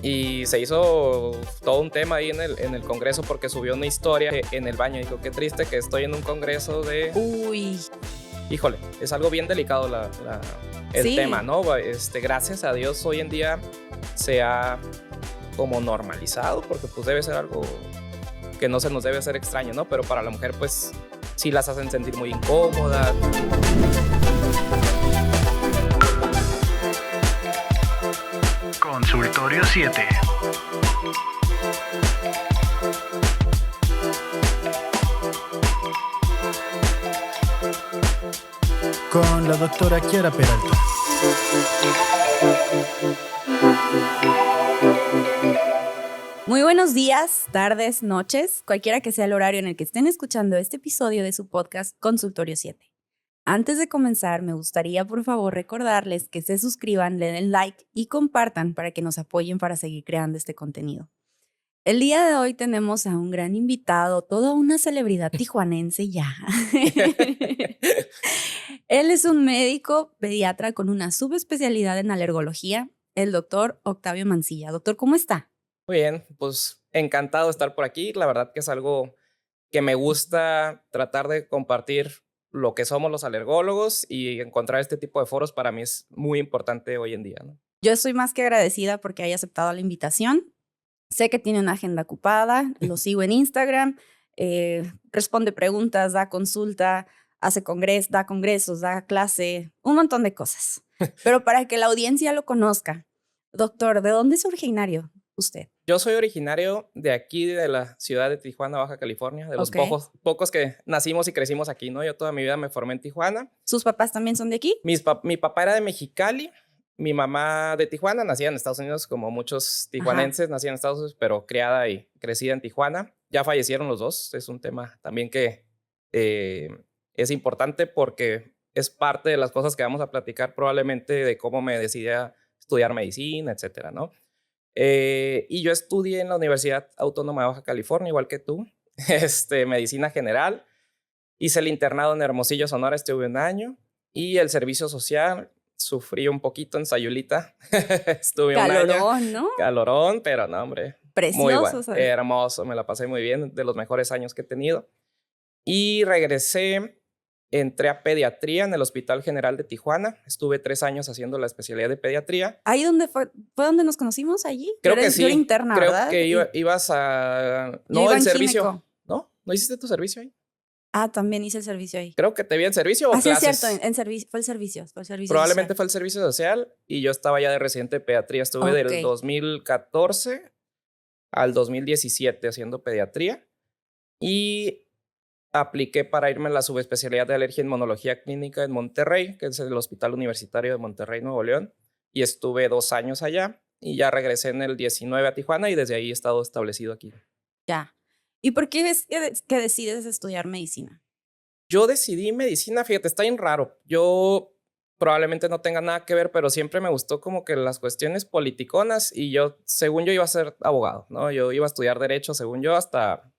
Y se hizo todo un tema ahí en el Congreso porque subió una historia en el baño. Dijo, qué triste que estoy en un Congreso de... Uy. Híjole, es algo bien delicado el tema, ¿no? Gracias a Dios hoy en día se ha como normalizado, porque pues debe ser algo que no se nos debe hacer extraño, ¿no? Pero para la mujer pues sí las hacen sentir muy incómodas. Consultorio 7. Con la doctora Kiara Peralta. Muy buenos días, tardes, noches, cualquiera que sea el horario en el que estén escuchando este episodio de su podcast Consultorio 7. Antes de comenzar, me gustaría por favor recordarles que se suscriban, le den like y compartan para que nos apoyen para seguir creando este contenido. El día de hoy tenemos a un gran invitado, toda una celebridad tijuanense ya. Él es un médico pediatra con una subespecialidad en alergología, el doctor Octavio Mancilla. Doctor, ¿cómo está? Muy bien, pues encantado de estar por aquí. La verdad que es algo que me gusta tratar de compartir lo que somos los alergólogos, y encontrar este tipo de foros para mí es muy importante hoy en día, ¿no? Yo estoy más que agradecida porque haya aceptado la invitación. Sé que tiene una agenda ocupada, lo sigo en Instagram, responde preguntas, da consulta, da congresos, da clase, un montón de cosas. Pero para que la audiencia lo conozca, doctor, ¿de dónde es originario usted? Yo soy originario de aquí, de la ciudad de Tijuana, Baja California, de los pocos que nacimos y crecimos aquí, ¿no? Yo toda mi vida me formé en Tijuana. ¿Sus papás también son de aquí? Mi papá era de Mexicali, mi mamá de Tijuana, nacida en Estados Unidos, como muchos tijuanenses, nacida en Estados Unidos, pero criada y crecida en Tijuana. Ya fallecieron los dos, es un tema también que es importante porque es parte de las cosas que vamos a platicar probablemente de cómo me decidí a estudiar medicina, etcétera, ¿no? Y yo estudié en la Universidad Autónoma de Baja California, igual que tú, medicina general. Hice el internado en Hermosillo, Sonora, estuve un año. Y el servicio social, sufrí un poquito en Sayulita. Estuve calorón, un año. ¿no? Calorón, pero no, hombre. Precioso. Muy bueno, ¿sabes? Hermoso, me la pasé muy bien, de los mejores años que he tenido. Y regresé. Entré a pediatría en el Hospital General de Tijuana. Estuve 3 años haciendo la especialidad de pediatría. ¿Ahí donde fue donde nos conocimos allí? Creo que sí. Yo era interna, creo ¿verdad? Que ibas a... No, el servicio. Químico. ¿No hiciste tu servicio ahí? Ah, también hice el servicio ahí. Creo que te vi en servicio o clases. Sí, es cierto, fue el servicio Probablemente social. Fue el servicio social y yo estaba ya de residente de pediatría. Estuve del 2014 al 2017 haciendo pediatría y apliqué para irme a la subespecialidad de alergia e inmunología clínica en Monterrey, que es el Hospital Universitario de Monterrey, Nuevo León, y estuve 2 años allá y ya regresé en el 19 a Tijuana y desde ahí he estado establecido aquí. Ya. ¿Y por qué es que decides estudiar medicina? Yo decidí medicina, fíjate, está bien raro. Yo probablemente no tenga nada que ver, pero siempre me gustó como que las cuestiones politiconas y según yo iba a ser abogado, ¿no? Yo iba a estudiar derecho, según yo, hasta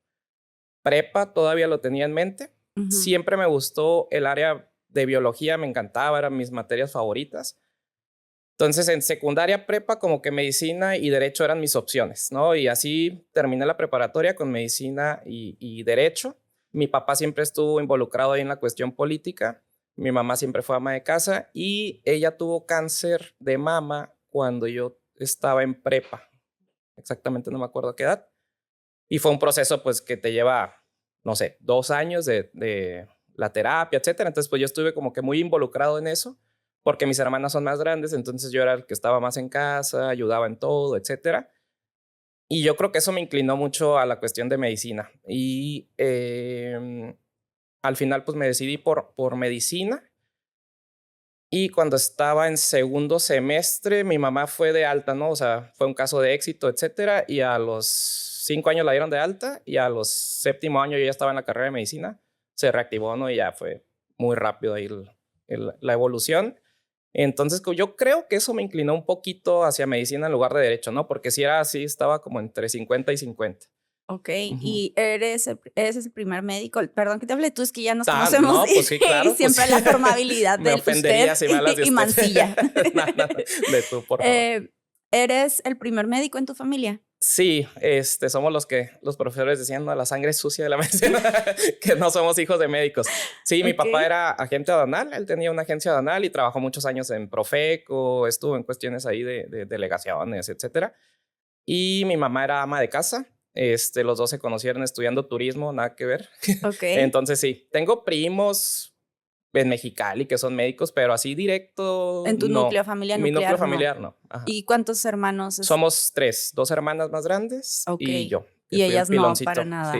prepa todavía lo tenía en mente. Uh-huh. Siempre me gustó el área de biología, me encantaba, eran mis materias favoritas. Entonces en secundaria, prepa, como que medicina y derecho eran mis opciones, ¿no? Y así terminé la preparatoria con medicina y derecho. Mi papá siempre estuvo involucrado ahí en la cuestión política. Mi mamá siempre fue ama de casa y ella tuvo cáncer de mama cuando yo estaba en prepa. Exactamente no me acuerdo a qué edad. Y fue un proceso pues que te lleva, no sé, 2 años de la terapia, etcétera. Entonces pues yo estuve como que muy involucrado en eso porque mis hermanas son más grandes, entonces yo era el que estaba más en casa, ayudaba en todo, etcétera. Y yo creo que eso me inclinó mucho a la cuestión de medicina. Y al final pues me decidí por medicina. Y cuando estaba en segundo semestre, mi mamá fue de alta, ¿no? O sea, fue un caso de éxito, etcétera. Y a los 5 años la dieron de alta y a los 7º año yo ya estaba en la carrera de medicina. Se reactivó, ¿no? Y ya fue muy rápido ahí la evolución. Entonces yo creo que eso me inclinó un poquito hacia medicina en lugar de derecho, ¿no? Porque si era así, estaba como entre 50 y 50. Ok, uh-huh. Y eres el primer médico, perdón que te hable tú, es que ya nos conocemos. No, pues sí, claro. Y siempre pues, la formabilidad de usted si me hablas de y Mancilla. De tú, por favor. ¿Eres el primer médico en tu familia? Sí, somos los profesores decían, no, la sangre es sucia de la medicina, que no somos hijos de médicos. Sí, mi papá Ok. era agente aduanal, él tenía una agencia aduanal y trabajó muchos años en Profeco, estuvo en cuestiones ahí de delegaciones, etcétera. Y mi mamá era ama de casa, los dos se conocieron estudiando turismo, nada que ver. Ok. Entonces sí, tengo primos en Mexicali que son médicos, pero así directo, En tu núcleo, no. familia Mi núcleo nuclear, no. familiar, no. Ajá. ¿Y cuántos hermanos? Somos tres, dos hermanas más grandes Ok. y yo, que Y fui el ellas no, para piloncito. Sí. nada.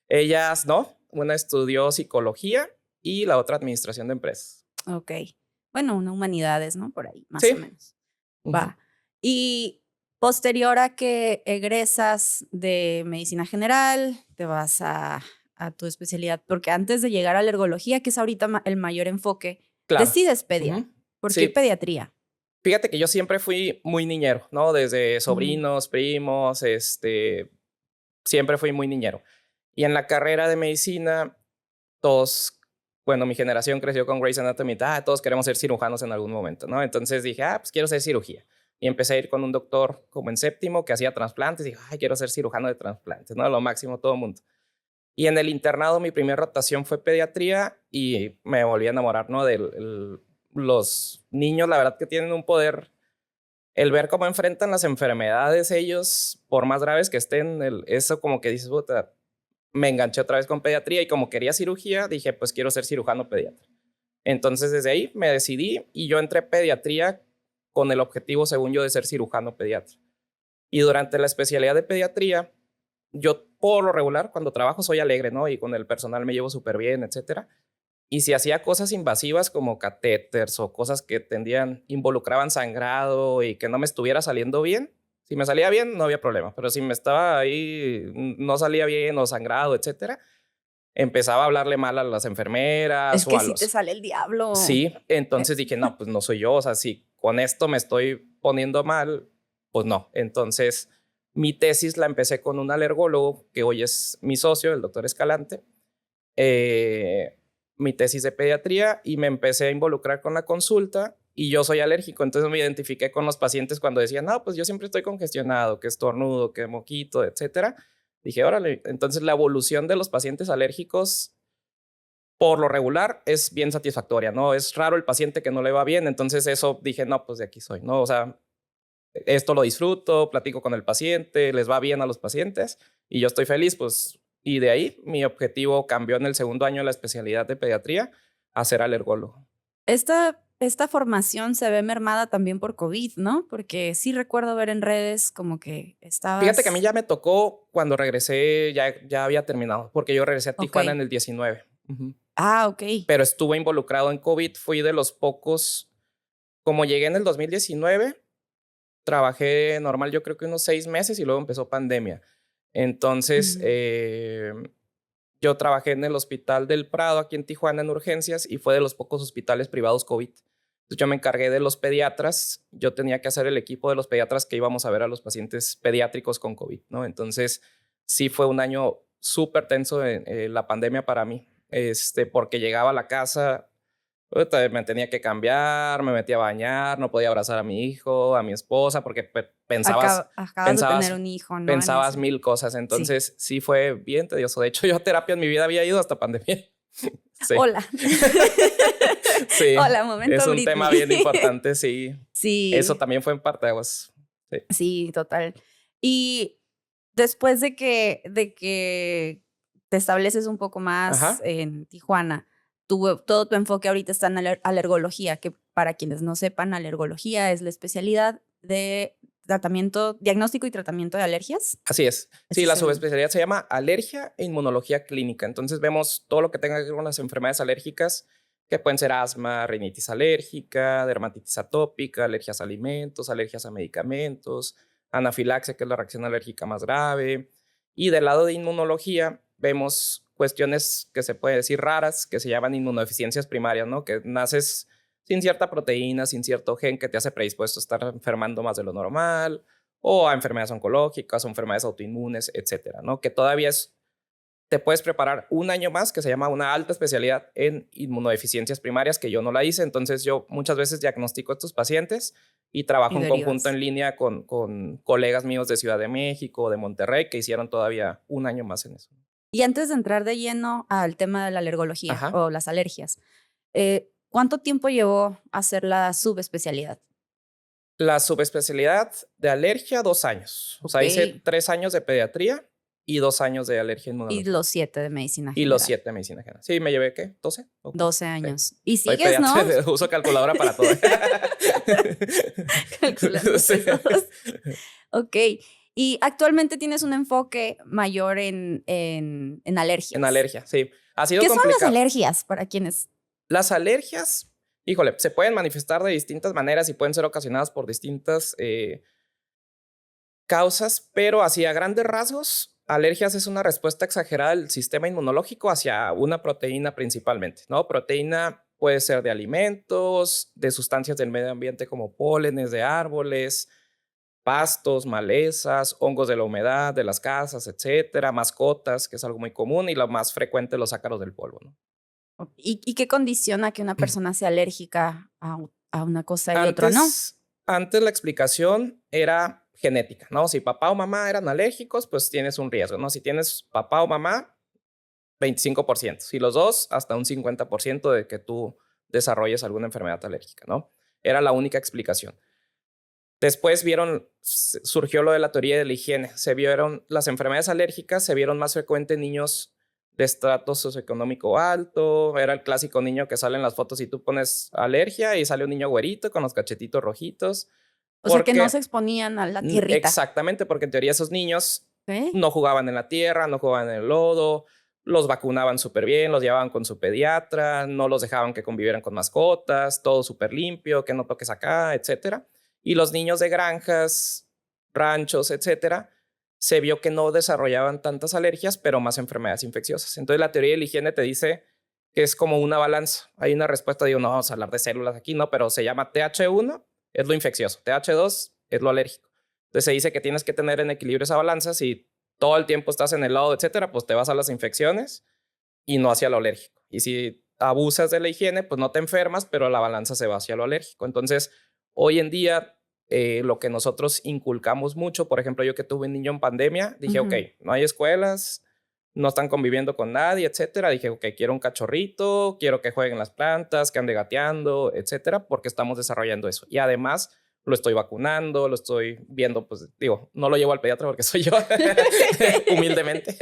Ellas no. Una estudió psicología y la otra administración de empresas. Ok. Bueno, una humanidades, ¿no? Por ahí, más o Sí. menos. Ujú. Va. Y posterior a que egresas de medicina general, te vas a tu especialidad, porque antes de llegar a la alergología, que es ahorita el mayor enfoque, Claro. decides pedia. Ujú. ¿Por qué Sí. pediatría? Fíjate que yo siempre fui muy niñero, ¿no? Desde Ujú. sobrinos, primos, siempre fui muy niñero. Y en la carrera de medicina, todos, bueno, mi generación creció con Grey's Anatomy, todos queremos ser cirujanos en algún momento, ¿no? Entonces dije, pues quiero hacer cirugía. Y empecé a ir con un doctor como en séptimo que hacía trasplantes. Y dije, quiero ser cirujano de trasplantes, ¿no? Lo máximo, todo el mundo. Y en el internado, mi primera rotación fue pediatría y me volví a enamorar, ¿no? De los niños, la verdad que tienen un poder. El ver cómo enfrentan las enfermedades ellos, por más graves que estén, eso como que dices, puta, me enganché otra vez con pediatría y como quería cirugía, dije, pues quiero ser cirujano pediatra. Entonces desde ahí me decidí y yo entré a pediatría con el objetivo, según yo, de ser cirujano pediatra. Y durante la especialidad de pediatría, yo por lo regular, cuando trabajo soy alegre, ¿no? Y con el personal me llevo súper bien, etcétera. Y si hacía cosas invasivas como catéteres o cosas que involucraban sangrado y que no me estuviera saliendo bien, si me salía bien no había problema, pero si me estaba ahí, no salía bien o sangrado, etcétera, empezaba a hablarle mal a las Es enfermeras o que a sí te los... sale el diablo. Sí, entonces dije, no, pues no soy yo, o sea, si con esto me estoy poniendo mal, pues no. Entonces mi tesis la empecé con un alergólogo que hoy es mi socio, el doctor Escalante, mi tesis de pediatría y me empecé a involucrar con la consulta y yo soy alérgico, entonces me identifiqué con los pacientes cuando decían, no, pues yo siempre estoy congestionado, que estornudo, que moquito, etcétera. Dije, órale, entonces la evolución de los pacientes alérgicos por lo regular es bien satisfactoria, ¿no? Es raro el paciente que no le va bien, entonces eso dije, no, pues de aquí soy, ¿no? O sea, esto lo disfruto, platico con el paciente, les va bien a los pacientes y yo estoy feliz, pues, y de ahí mi objetivo cambió en el segundo año de la especialidad de pediatría a ser alergólogo. Esta formación se ve mermada también por COVID, ¿no? Porque sí recuerdo ver en redes como que Fíjate que a mí estabas... ya me tocó cuando regresé, ya había terminado, porque yo regresé a Ok. Tijuana en el 19. Ujú. Ah, ok. Pero estuve involucrado en COVID, fui de los pocos, como llegué en el 2019, trabajé normal yo creo que unos 6 meses y luego empezó pandemia. Entonces, Ujú. yo trabajé en el Hospital del Prado aquí en Tijuana en urgencias y fue de los pocos hospitales privados COVID. Entonces, yo me encargué de los pediatras. Yo tenía que hacer el equipo de los pediatras que íbamos a ver a los pacientes pediátricos con COVID, ¿no? Entonces, sí fue un año súper tenso en la pandemia para mí, porque llegaba a la casa, puta, me tenía que cambiar, me metía a bañar, no podía abrazar a mi hijo, a mi esposa, porque Acabas de tener pensabas, un hijo, ¿no? En pensabas ese. mil cosas. Sí. Entonces, sí fue bien tedioso. De hecho, yo a terapia en mi vida había ido hasta pandemia. Sí. Hola. Sí, Hola, momento es un tema bien Britney. importante, sí. Eso Sí, también fue en parteaguas. Sí. sí, total. Y después de que te estableces un poco más Ajá, en Tijuana, todo tu enfoque ahorita está en alergología, que para quienes no sepan, alergología es la especialidad de tratamiento, diagnóstico y tratamiento de alergias. así es. Ese Sí, es la el... subespecialidad se llama alergia e inmunología clínica. Entonces vemos todo lo que tenga que ver con las enfermedades alérgicas, que pueden ser asma, rinitis alérgica, dermatitis atópica, alergias a alimentos, alergias a medicamentos, anafilaxia, que es la reacción alérgica más grave. Y del lado de inmunología vemos cuestiones que se puede decir raras, que se llaman inmunodeficiencias primarias, ¿no? Que naces sin cierta proteína, sin cierto gen que te hace predispuesto a estar enfermando más de lo normal, o a enfermedades oncológicas o enfermedades autoinmunes, etcétera, ¿no? Que todavía es te puedes preparar un año más, que se llama una alta especialidad en inmunodeficiencias primarias, que yo no la hice. Entonces yo muchas veces diagnostico a estos pacientes y trabajo Y en conjunto derivas. en línea con colegas míos de Ciudad de México, de Monterrey, que hicieron todavía un año más en eso. Y antes de entrar de lleno al tema de la alergología Ajá. o las alergias, ¿cuánto tiempo llevó a hacer la subespecialidad? La subespecialidad de alergia, 2 años. O sea, hice Ok. 3 años de pediatría y 2 años de alergia Y inmunológica. los 7 de medicina Y los general. 7 de medicina general. Sí, me llevé, ¿qué? ¿12? ¿O cuánto? 12 Sí. años. Y Soy sigues, ¿no? pediatra, uso calculadora para todo. Calculando Sí. pesos. Ok. Y actualmente tienes un enfoque mayor en alergias. En alergia, sí. Ha sido ¿Qué son las complicado. alergias para quienes? Las alergias, híjole, se pueden manifestar de distintas maneras y pueden ser ocasionadas por distintas causas, pero así a grandes rasgos, alergias es una respuesta exagerada del sistema inmunológico hacia una proteína principalmente, ¿no? Proteína puede ser de alimentos, de sustancias del medio ambiente como pólenes de árboles, pastos, malezas, hongos de la humedad, de las casas, etcétera, mascotas, que es algo muy común, y lo más frecuente, los ácaros del polvo, ¿no? ¿Y qué condiciona que una persona sea alérgica a una cosa y otra no? Antes la explicación era genética, ¿no? Si papá o mamá eran alérgicos, pues tienes un riesgo, ¿no? Si tienes papá o mamá, 25%. Si los dos, hasta un 50% de que tú desarrolles alguna enfermedad alérgica, ¿no? Era la única explicación. Después surgió lo de la teoría de la higiene. Se vieron las enfermedades alérgicas, se vieron más frecuentes en niños de estrato socioeconómico alto. Era el clásico niño que sale en las fotos y tú pones alergia y sale un niño güerito con los cachetitos rojitos. O sea, que no Porque, se exponían a la tierrita. exactamente, porque en teoría esos niños ¿Ok? no jugaban en la tierra, no jugaban en el lodo, los vacunaban súper bien, los llevaban con su pediatra, no los dejaban que convivieran con mascotas, todo súper limpio, que no toques acá, etcétera. Y los niños de granjas, ranchos, etcétera, se vio que no desarrollaban tantas alergias, pero más enfermedades infecciosas. Entonces la teoría de la higiene te dice que es como una balanza. Hay una respuesta, digo, no vamos a hablar de células aquí, no, pero se llama TH1, es lo infeccioso, TH2 es lo alérgico. Entonces se dice que tienes que tener en equilibrio esa balanza. Si todo el tiempo estás en el lodo, etcétera, pues te vas a las infecciones y no hacia lo alérgico. Y si abusas de la higiene, pues no te enfermas, pero la balanza se va hacia lo alérgico. Entonces, hoy en día, lo que nosotros inculcamos mucho, por ejemplo, yo que tuve un niño en pandemia, dije, ok, no hay escuelas, no están conviviendo con nadie, etcétera. Dije, ok, quiero un cachorrito, quiero que jueguen las plantas, que ande gateando, etcétera, porque estamos desarrollando eso. Y además, lo estoy vacunando, lo estoy viendo, pues digo, no lo llevo al pediatra porque soy yo, humildemente.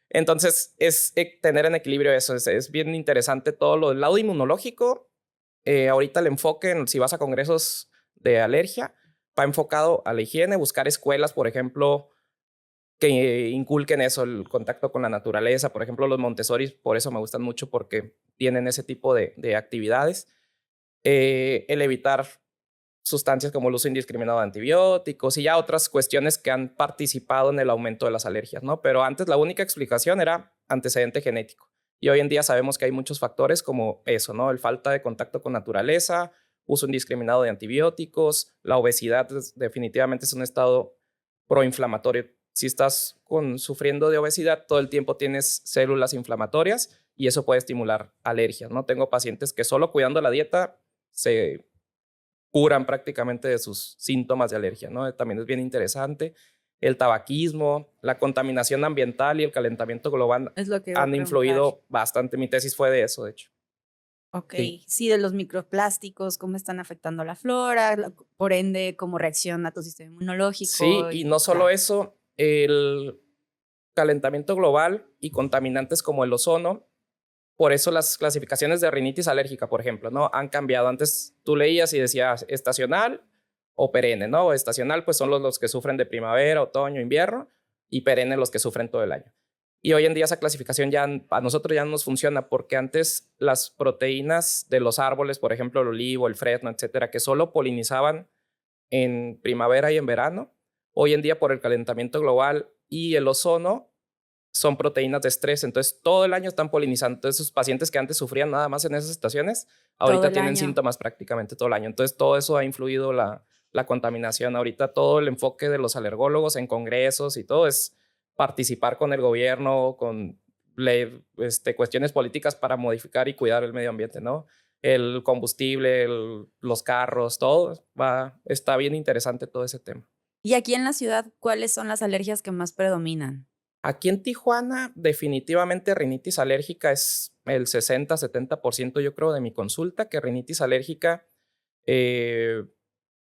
Entonces, es tener en equilibrio eso. Es bien interesante todo lo del lado inmunológico. Ahorita el enfoque, si vas a congresos de alergia, va enfocado a la higiene, buscar escuelas, por ejemplo, que inculquen eso, el contacto con la naturaleza. Por ejemplo, los Montessoris, por eso me gustan mucho, porque tienen ese tipo de actividades. El evitar sustancias como el uso indiscriminado de antibióticos y ya otras cuestiones que han participado en el aumento de las alergias, ¿no? Pero antes la única explicación era antecedente genético. Y hoy en día sabemos que hay muchos factores como eso, ¿no? El falta de contacto con naturaleza, uso indiscriminado de antibióticos, la obesidad definitivamente es un estado proinflamatorio. Si estás sufriendo de obesidad, todo el tiempo tienes células inflamatorias y eso puede estimular alergias, ¿no? Tengo pacientes que solo cuidando la dieta se curan prácticamente de sus síntomas de alergia, ¿no? También es bien interesante. El tabaquismo, la contaminación ambiental y el calentamiento global Es lo que iba a han preguntar. influido bastante. Mi tesis fue de eso, de hecho. Ok, Sí. sí, de los microplásticos, cómo están afectando a la flora, por ende, cómo reacciona tu sistema inmunológico. Sí, y no solo eso, el calentamiento global y contaminantes como el ozono. Por eso las clasificaciones de rinitis alérgica, por ejemplo, ¿no? Han cambiado. Antes tú leías y decías estacional o perenne, ¿no? Estacional, pues son los que sufren de primavera, otoño, invierno, y perenne los que sufren todo el año. Y hoy en día esa clasificación ya a nosotros ya no nos funciona porque antes las proteínas de los árboles, por ejemplo, el olivo, el fresno, etcétera, que solo polinizaban en primavera y en verano, hoy en día por el calentamiento global y el ozono, son proteínas de estrés, entonces todo el año están polinizando. Entonces, esos pacientes que antes sufrían nada más en esas estaciones, ahorita tienen síntomas prácticamente todo el año. Entonces, todo eso ha influido la contaminación. Ahorita todo el enfoque de los alergólogos en congresos y todo es participar con el gobierno, con cuestiones políticas para modificar y cuidar el medio ambiente, ¿no? El combustible, los carros, todo está bien interesante todo ese tema. Y aquí en la ciudad, ¿cuáles son las alergias que más predominan? Aquí en Tijuana, definitivamente rinitis alérgica es el 60-70% yo creo de mi consulta, que rinitis alérgica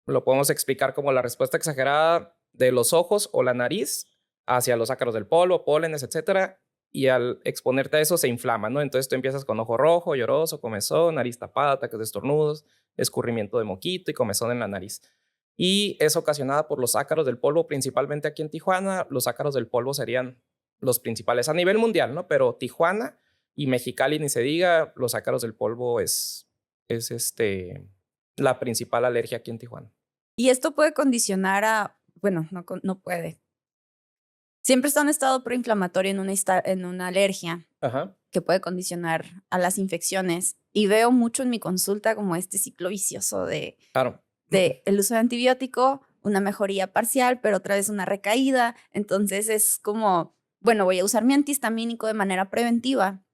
lo podemos explicar como la respuesta exagerada de los ojos o la nariz hacia los ácaros del polvo, pólenes, etcétera, y al exponerte a eso se inflama, ¿no? Entonces tú empiezas con ojo rojo, lloroso, comezón, nariz tapada, ataques de estornudos, escurrimiento de moquito y comezón en la nariz. Y es ocasionada por los ácaros del polvo, principalmente aquí en Tijuana. Los ácaros del polvo serían los principales a nivel mundial, ¿no? Pero Tijuana y Mexicali, ni se diga, los ácaros del polvo es la principal alergia aquí en Tijuana. Y esto puede condicionar bueno, no puede. Siempre está un estado preinflamatorio en una alergia. Ajá. Que puede condicionar a las infecciones. Y veo mucho en mi consulta como este ciclo vicioso Claro. de el uso de antibiótico, una mejoría parcial, pero otra vez una recaída. Entonces es como, bueno, voy a usar mi antihistamínico de manera preventiva,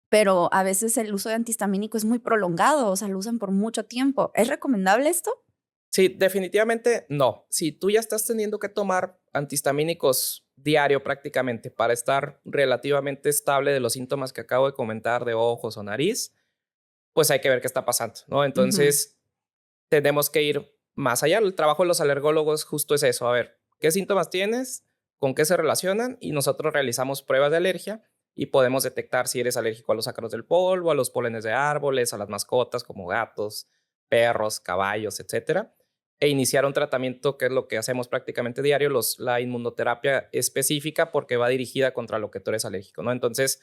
pero a veces el uso de antihistamínico es muy prolongado, o sea, lo usan por mucho tiempo. ¿Es recomendable esto? Sí, definitivamente no. Si tú ya estás teniendo que tomar antihistamínicos diario prácticamente para estar relativamente estable de los síntomas que acabo de comentar de ojos o nariz, pues hay que ver qué está pasando, ¿no? Entonces, tenemos que ir más allá. El trabajo de los alergólogos justo es eso. A ver, ¿qué síntomas tienes? ¿Con qué se relacionan? Y nosotros realizamos pruebas de alergia y podemos detectar si eres alérgico a los ácaros del polvo, a los pólenes de árboles, a las mascotas como gatos, perros, caballos, etcétera. E iniciar un tratamiento que es lo que hacemos prácticamente diario, la inmunoterapia específica, porque va dirigida contra lo que tú eres alérgico, ¿no? Entonces,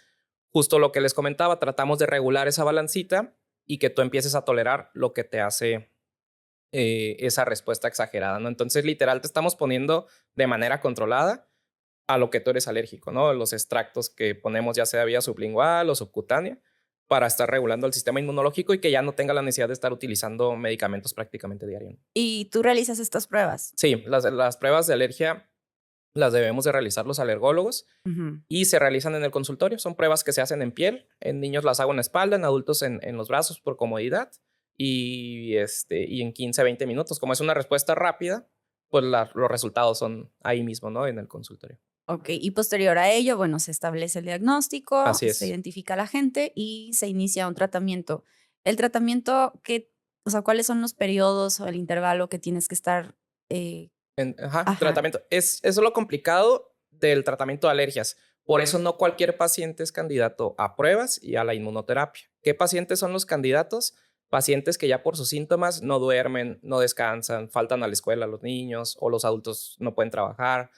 justo lo que les comentaba, tratamos de regular esa balancita y que tú empieces a tolerar lo que te hace esa respuesta exagerada, ¿no? Entonces, literal, te estamos poniendo de manera controlada a lo que tú eres alérgico, ¿no? Los extractos que ponemos ya sea vía sublingual o subcutánea para estar regulando el sistema inmunológico y que ya no tenga la necesidad de estar utilizando medicamentos prácticamente diario. ¿Y tú realizas estas pruebas? Sí, las pruebas de alergia las debemos de realizar los alergólogos y se realizan en el consultorio. Son pruebas que se hacen en piel. En niños las hago en la espalda, en adultos en los brazos por comodidad y en 15-20 minutos. Como es una respuesta rápida, pues los resultados son ahí mismo, ¿no? En el consultorio. Ok, y posterior a ello, bueno, se establece el diagnóstico, Así es. se identifica a la gente y se inicia un tratamiento. El tratamiento, o sea, ¿cuáles son los periodos o el intervalo que tienes que estar? Tratamiento. Eso es lo complicado del tratamiento de alergias. Por eso no cualquier paciente es candidato a pruebas y a la inmunoterapia. ¿Qué pacientes son los candidatos? Pacientes que ya por sus síntomas no duermen, no descansan, faltan a la escuela los niños o los adultos no pueden trabajar,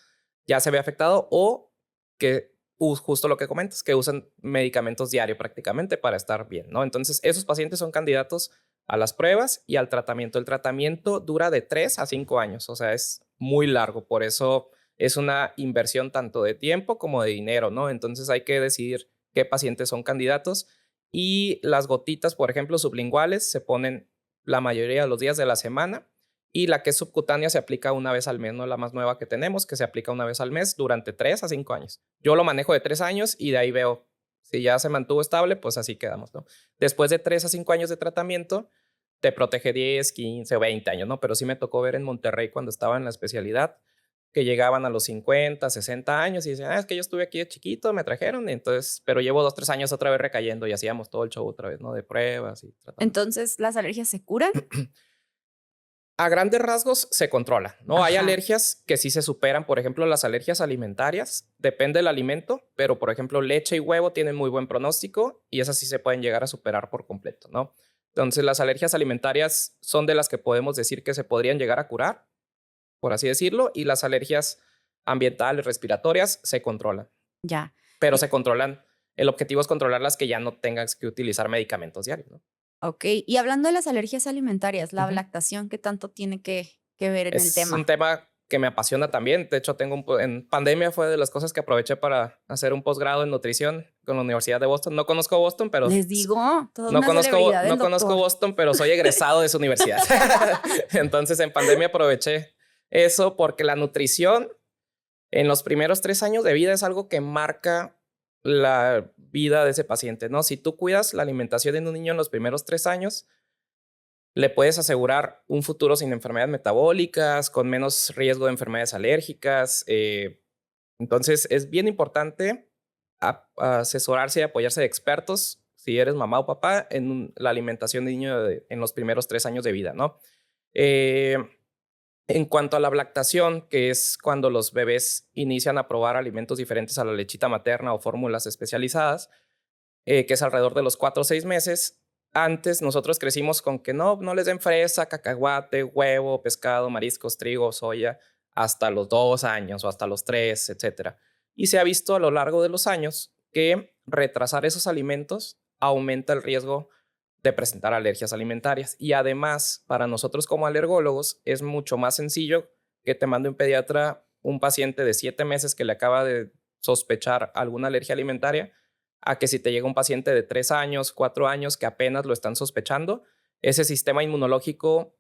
ya se ve afectado o que justo lo que comentas, que usan medicamentos diario prácticamente para estar bien, ¿no? Entonces, esos pacientes son candidatos a las pruebas y al tratamiento. El tratamiento dura de 3 a 5 años, o sea, es muy largo, por eso es una inversión tanto de tiempo como de dinero, ¿no? Entonces hay que decidir qué pacientes son candidatos y las gotitas, por ejemplo, sublinguales se ponen la mayoría de los días de la semana y la que es subcutánea se aplica una vez al mes, ¿no? La más nueva que tenemos, que se aplica una vez al mes durante 3 a 5 años. Yo lo manejo de 3 años y de ahí veo si ya se mantuvo estable, pues así quedamos, ¿no? Después de 3 a 5 años de tratamiento, te protege 10, 15 o 20 años, ¿no? Pero sí me tocó ver en Monterrey cuando estaba en la especialidad que llegaban a los 50, 60 años y decían, es que yo estuve aquí de chiquito, me trajeron, entonces, pero llevo 2, 3 años otra vez recayendo y hacíamos todo el show otra vez, ¿no? De pruebas y tratamiento. Entonces, ¿las alergias se curan? A grandes rasgos se controla, ¿no? Hay alergias que sí se superan, por ejemplo, las alergias alimentarias, depende del alimento, pero por ejemplo, leche y huevo tienen muy buen pronóstico y esas sí se pueden llegar a superar por completo, ¿no? Entonces, las alergias alimentarias son de las que podemos decir que se podrían llegar a curar, por así decirlo, y las alergias ambientales, respiratorias, se controlan. Ya. Pero se controlan, el objetivo es controlarlas que ya no tengas que utilizar medicamentos diarios, ¿no? Ok, y hablando de las alergias alimentarias, la lactación, ¿qué tanto tiene que ver en el tema? Es un tema que me apasiona también. De hecho, en pandemia fue de las cosas que aproveché para hacer un posgrado en nutrición con la Universidad de Boston. No conozco Boston, pero... Les digo, toda no una celebridad no conozco Boston, pero soy egresado de su universidad. Entonces, en pandemia aproveché eso porque la nutrición En los primeros 3 años de vida es algo que marca la vida de ese paciente, ¿no? Si tú cuidas la alimentación de un niño en los primeros 3 años, le puedes asegurar un futuro sin enfermedades metabólicas, con menos riesgo de enfermedades alérgicas. Entonces, es bien importante asesorarse y apoyarse de expertos, si eres mamá o papá, en la alimentación de niño en los primeros 3 años de vida, ¿no? Eh, en cuanto a la lactación, que es cuando los bebés inician a probar alimentos diferentes a la lechita materna o fórmulas especializadas, que es alrededor de los 4 o 6 meses. Antes nosotros crecimos con que no les den fresa, cacahuate, huevo, pescado, mariscos, trigo, soya, hasta los 2 años o hasta los 3, etcétera. Y se ha visto a lo largo de los años que retrasar esos alimentos aumenta el riesgo de presentar alergias alimentarias. Y además, para nosotros como alergólogos, es mucho más sencillo que te mande un pediatra un paciente de 7 meses que le acaba de sospechar alguna alergia alimentaria, a que si te llega un paciente de 3 años, 4 años que apenas lo están sospechando. Ese sistema inmunológico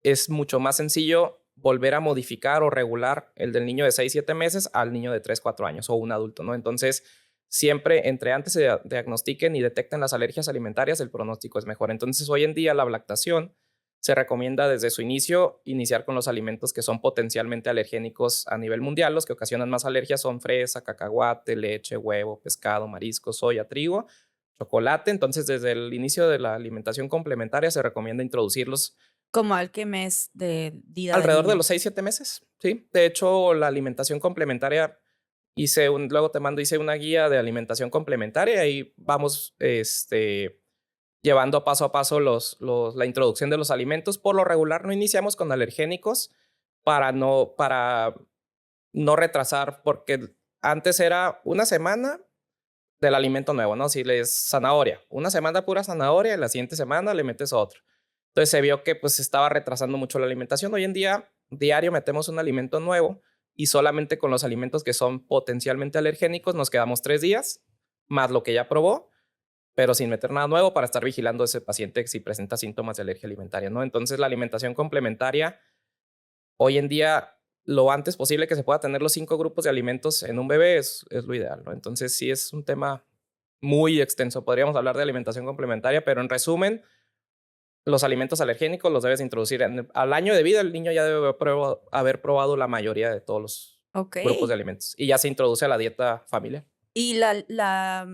es mucho más sencillo volver a modificar o regular el del niño de 6, 7 meses al niño de 3, 4 años o un adulto, ¿no? Entonces, siempre entre antes se diagnostiquen y detecten las alergias alimentarias, el pronóstico es mejor. Entonces, hoy en día la lactación se recomienda desde su inicio iniciar con los alimentos que son potencialmente alergénicos a nivel mundial. Los que ocasionan más alergias son fresa, cacahuate, leche, huevo, pescado, marisco, soya, trigo, chocolate. Entonces, desde el inicio de la alimentación complementaria se recomienda introducirlos Como al qué mes de vida del alrededor de niño. los 6, 7 meses. Sí, de hecho, la alimentación complementaria luego te mando, hice una guía de alimentación complementaria y vamos llevando paso a paso la introducción de los alimentos. Por lo regular no iniciamos con alergénicos para no retrasar, porque antes era una semana del alimento nuevo, ¿no? Si les zanahoria, una semana pura zanahoria y la siguiente semana le metes otro. Entonces se vio que pues estaba retrasando mucho la alimentación. Hoy en día, diario metemos un alimento nuevo y solamente con los alimentos que son potencialmente alergénicos nos quedamos 3 días, más lo que ya probó, pero sin meter nada nuevo para estar vigilando a ese paciente si presenta síntomas de alergia alimentaria, ¿no? Entonces la alimentación complementaria, hoy en día, lo antes posible que se pueda tener los 5 grupos de alimentos en un bebé es lo ideal, ¿no? Entonces sí es un tema muy extenso. Podríamos hablar de alimentación complementaria, pero en resumen, los alimentos alergénicos los debes introducir al año de vida. El niño ya debe haber probado la mayoría de todos los Ok. grupos de alimentos y ya se introduce a la dieta familiar. Y la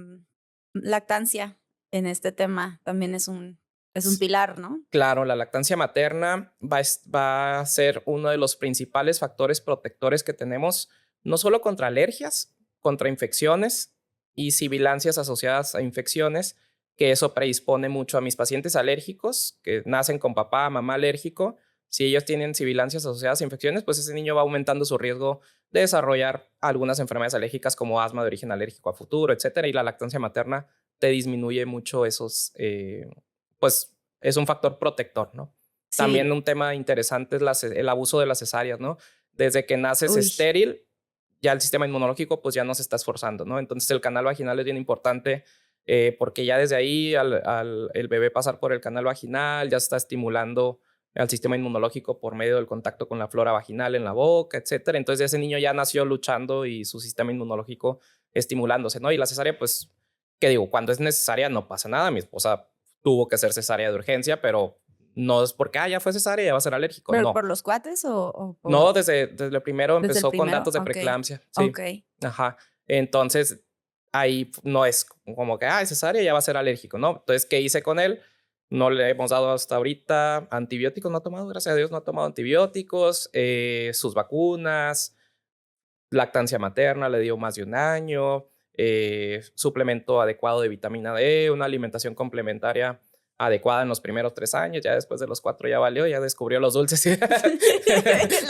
lactancia en este tema también es un pilar, ¿no? Claro, la lactancia materna va a ser uno de los principales factores protectores que tenemos, no solo contra alergias, contra infecciones y sibilancias asociadas a infecciones, que eso predispone mucho a mis pacientes alérgicos que nacen con papá, mamá alérgico. Si ellos tienen sibilancias asociadas a infecciones, pues ese niño va aumentando su riesgo de desarrollar algunas enfermedades alérgicas como asma de origen alérgico a futuro, etcétera. Y la lactancia materna te disminuye mucho esos, pues es un factor protector, ¿no? Sí. También un tema interesante es el abuso de las cesáreas, ¿no? Desde que naces Uy. estéril, ya el sistema inmunológico pues ya no se está esforzando, ¿no? Entonces el canal vaginal es bien importante porque ya desde ahí el bebé pasar por el canal vaginal ya está estimulando al sistema inmunológico por medio del contacto con la flora vaginal en la boca, etcétera. Entonces ese niño ya nació luchando y su sistema inmunológico estimulándose, ¿no? Y la cesárea, pues, ¿qué digo? Cuando es necesaria no pasa nada. Mi esposa tuvo que ser cesárea de urgencia, pero no es porque ya fue cesárea y ya va a ser alérgico. ¿Pero no. por los cuates o por...? No, desde el primero ¿Desde el empezó con primero? datos de Ok. preeclampsia. Sí. Ok. Ajá. Entonces, ahí no es como que, es cesárea, ya va a ser alérgico, ¿no? Entonces, ¿qué hice con él? No le hemos dado hasta ahorita antibióticos, no ha tomado, gracias a Dios, no ha tomado antibióticos, sus vacunas, lactancia materna, le dio más de 1 año, suplemento adecuado de vitamina D, una alimentación complementaria adecuada en los primeros 3 años, ya después de los 4 ya valió, ya descubrió los dulces y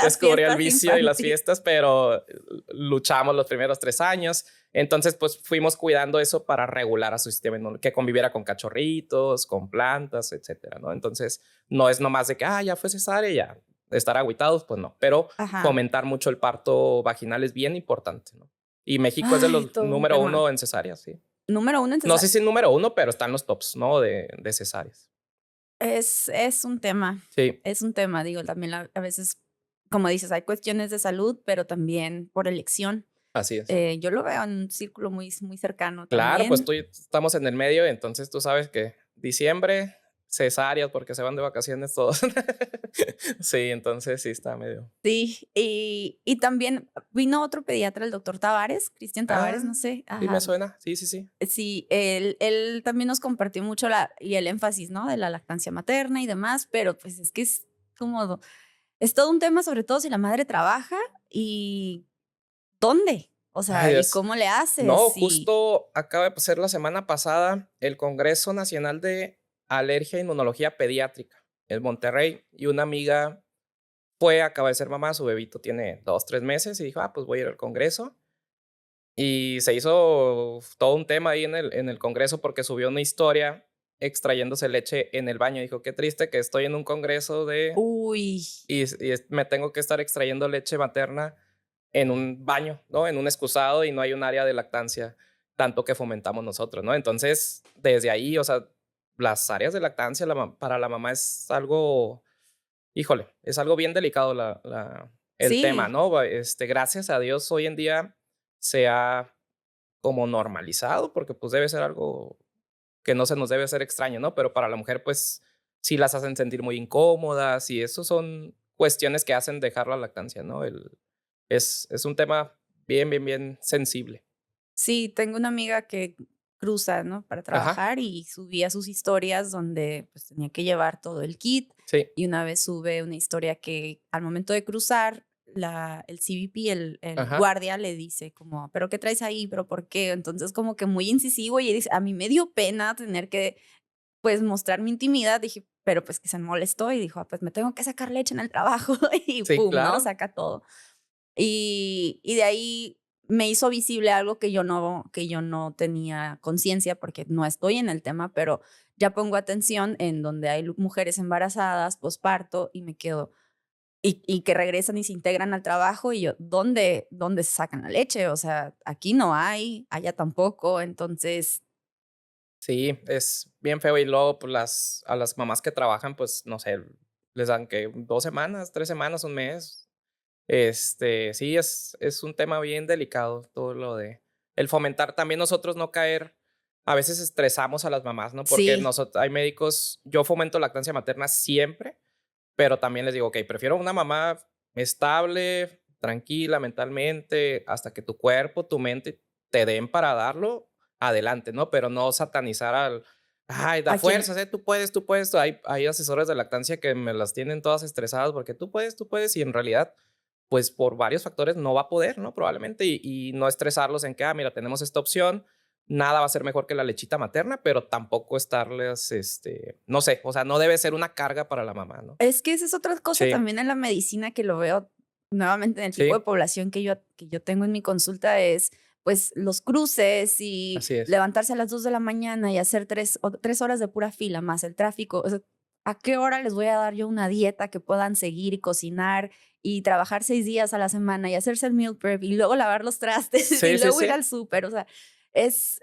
descubrió el vicio y las fiestas, pero luchamos los primeros 3 años. Entonces, pues fuimos cuidando eso para regular a su sistema inmunológico, que conviviera con cachorritos, con plantas, etcétera, ¿no? Entonces, no es nomás de que, ya fue cesárea, ya estar agüitados, pues no. Pero fomentar mucho el parto vaginal es bien importante, ¿no? Y México es de los número 1 en cesáreas, sí. ¿Número 1 en cesáreas? No sé si número 1, pero están los tops, ¿no? De cesáreas. Es un tema. Sí. Es un tema, digo, también a veces como dices, hay cuestiones de salud, pero también por elección. Así es. Yo lo veo en un círculo muy, muy cercano Claro, pues también. estamos en el medio, entonces tú sabes que diciembre, cesáreas, porque se van de vacaciones todos. Sí, entonces sí está medio. Sí, y también vino otro pediatra, el doctor Tavares, Cristian Tavares, no Ah, sé, sí me ajá. suena. Sí, sí, sí. Sí, él también nos compartió mucho y el énfasis, ¿no? De la lactancia materna y demás, pero pues es que es como, es todo un tema, sobre todo si la madre trabaja y ¿dónde? O Ay, sea, ¿y Dios. cómo le No, haces? Y, justo acaba de ser la semana pasada el Congreso Nacional de Alergia e Inmunología Pediátrica en Monterrey y una amiga acaba de ser mamá, su bebito tiene 2, 3 meses y dijo, pues voy a ir al Congreso. Y se hizo todo un tema ahí en el Congreso porque subió una historia extrayéndose leche en el baño. Dijo, qué triste que estoy en un Congreso uy, me tengo que estar extrayendo leche materna en un baño, ¿no? En un excusado y no hay un área de lactancia tanto que fomentamos nosotros, ¿no? Entonces, desde ahí, o sea, las áreas de lactancia para la mamá es algo, híjole, es algo bien delicado el tema, sí, ¿no? Gracias a Dios hoy en día se ha como normalizado, porque pues debe ser algo que no se nos debe hacer extraño, ¿no? Pero para la mujer, pues sí las hacen sentir muy incómodas y eso son cuestiones que hacen dejar la lactancia, ¿no? Es un tema bien, bien, bien sensible. sí, tengo una amiga que cruza, ¿no? Para Ajá, trabajar y subía sus historias donde pues tenía que llevar todo el kit sí, y una vez sube una historia que al momento de cruzar el CBP, el ajá. guardia le dice como, ¿pero qué traes ahí? ¿Pero por qué? Entonces como que muy incisivo y dice, a mí me dio pena tener que pues mostrar mi intimidad, dije, pero pues que se molestó y dijo, pues me tengo que sacar leche en el trabajo y Sí, pum, ¿no? claro. Saca todo. Y de ahí me hizo visible algo que yo no tenía conciencia porque no estoy en el tema, pero ya pongo atención en donde hay mujeres embarazadas, posparto, y me quedo, y que regresan y se integran al trabajo, y yo, ¿dónde se sacan la leche? O sea, aquí no hay, allá tampoco, entonces, Sí, es bien feo y luego pues, a las mamás que trabajan, pues no sé, les dan que 2 semanas, 3 semanas, un mes. Sí, es un tema bien delicado todo lo de el fomentar. También nosotros no caer, a veces estresamos a las mamás, ¿no? Porque sí, nosotros, hay médicos, yo fomento lactancia materna siempre, pero también les digo, ok, prefiero una mamá estable, tranquila mentalmente, hasta que tu cuerpo, tu mente te den para darlo, adelante, ¿no? Pero no satanizar ay, da a quien, fuerzas, tú puedes. Hay asesores de lactancia que me las tienen todas estresadas porque tú puedes, y en realidad, pues por varios factores no va a poder, ¿no? Probablemente, y no estresarlos en que, mira, tenemos esta opción, nada va a ser mejor que la lechita materna, pero tampoco estarles, no sé, o sea, no debe ser una carga para la mamá, ¿no? es que esa es otra cosa Sí, también en la medicina que lo veo nuevamente en el tipo de sí, población que yo tengo en mi consulta es pues los cruces y así es. levantarse a las 2 de la mañana y hacer 3 horas de pura fila más el tráfico. O sea, ¿a qué hora les voy a dar yo una dieta que puedan seguir y cocinar y trabajar 6 días a la semana y hacerse el meal prep y luego lavar los trastes y Sí, sí, luego ir sí, al súper? O sea, es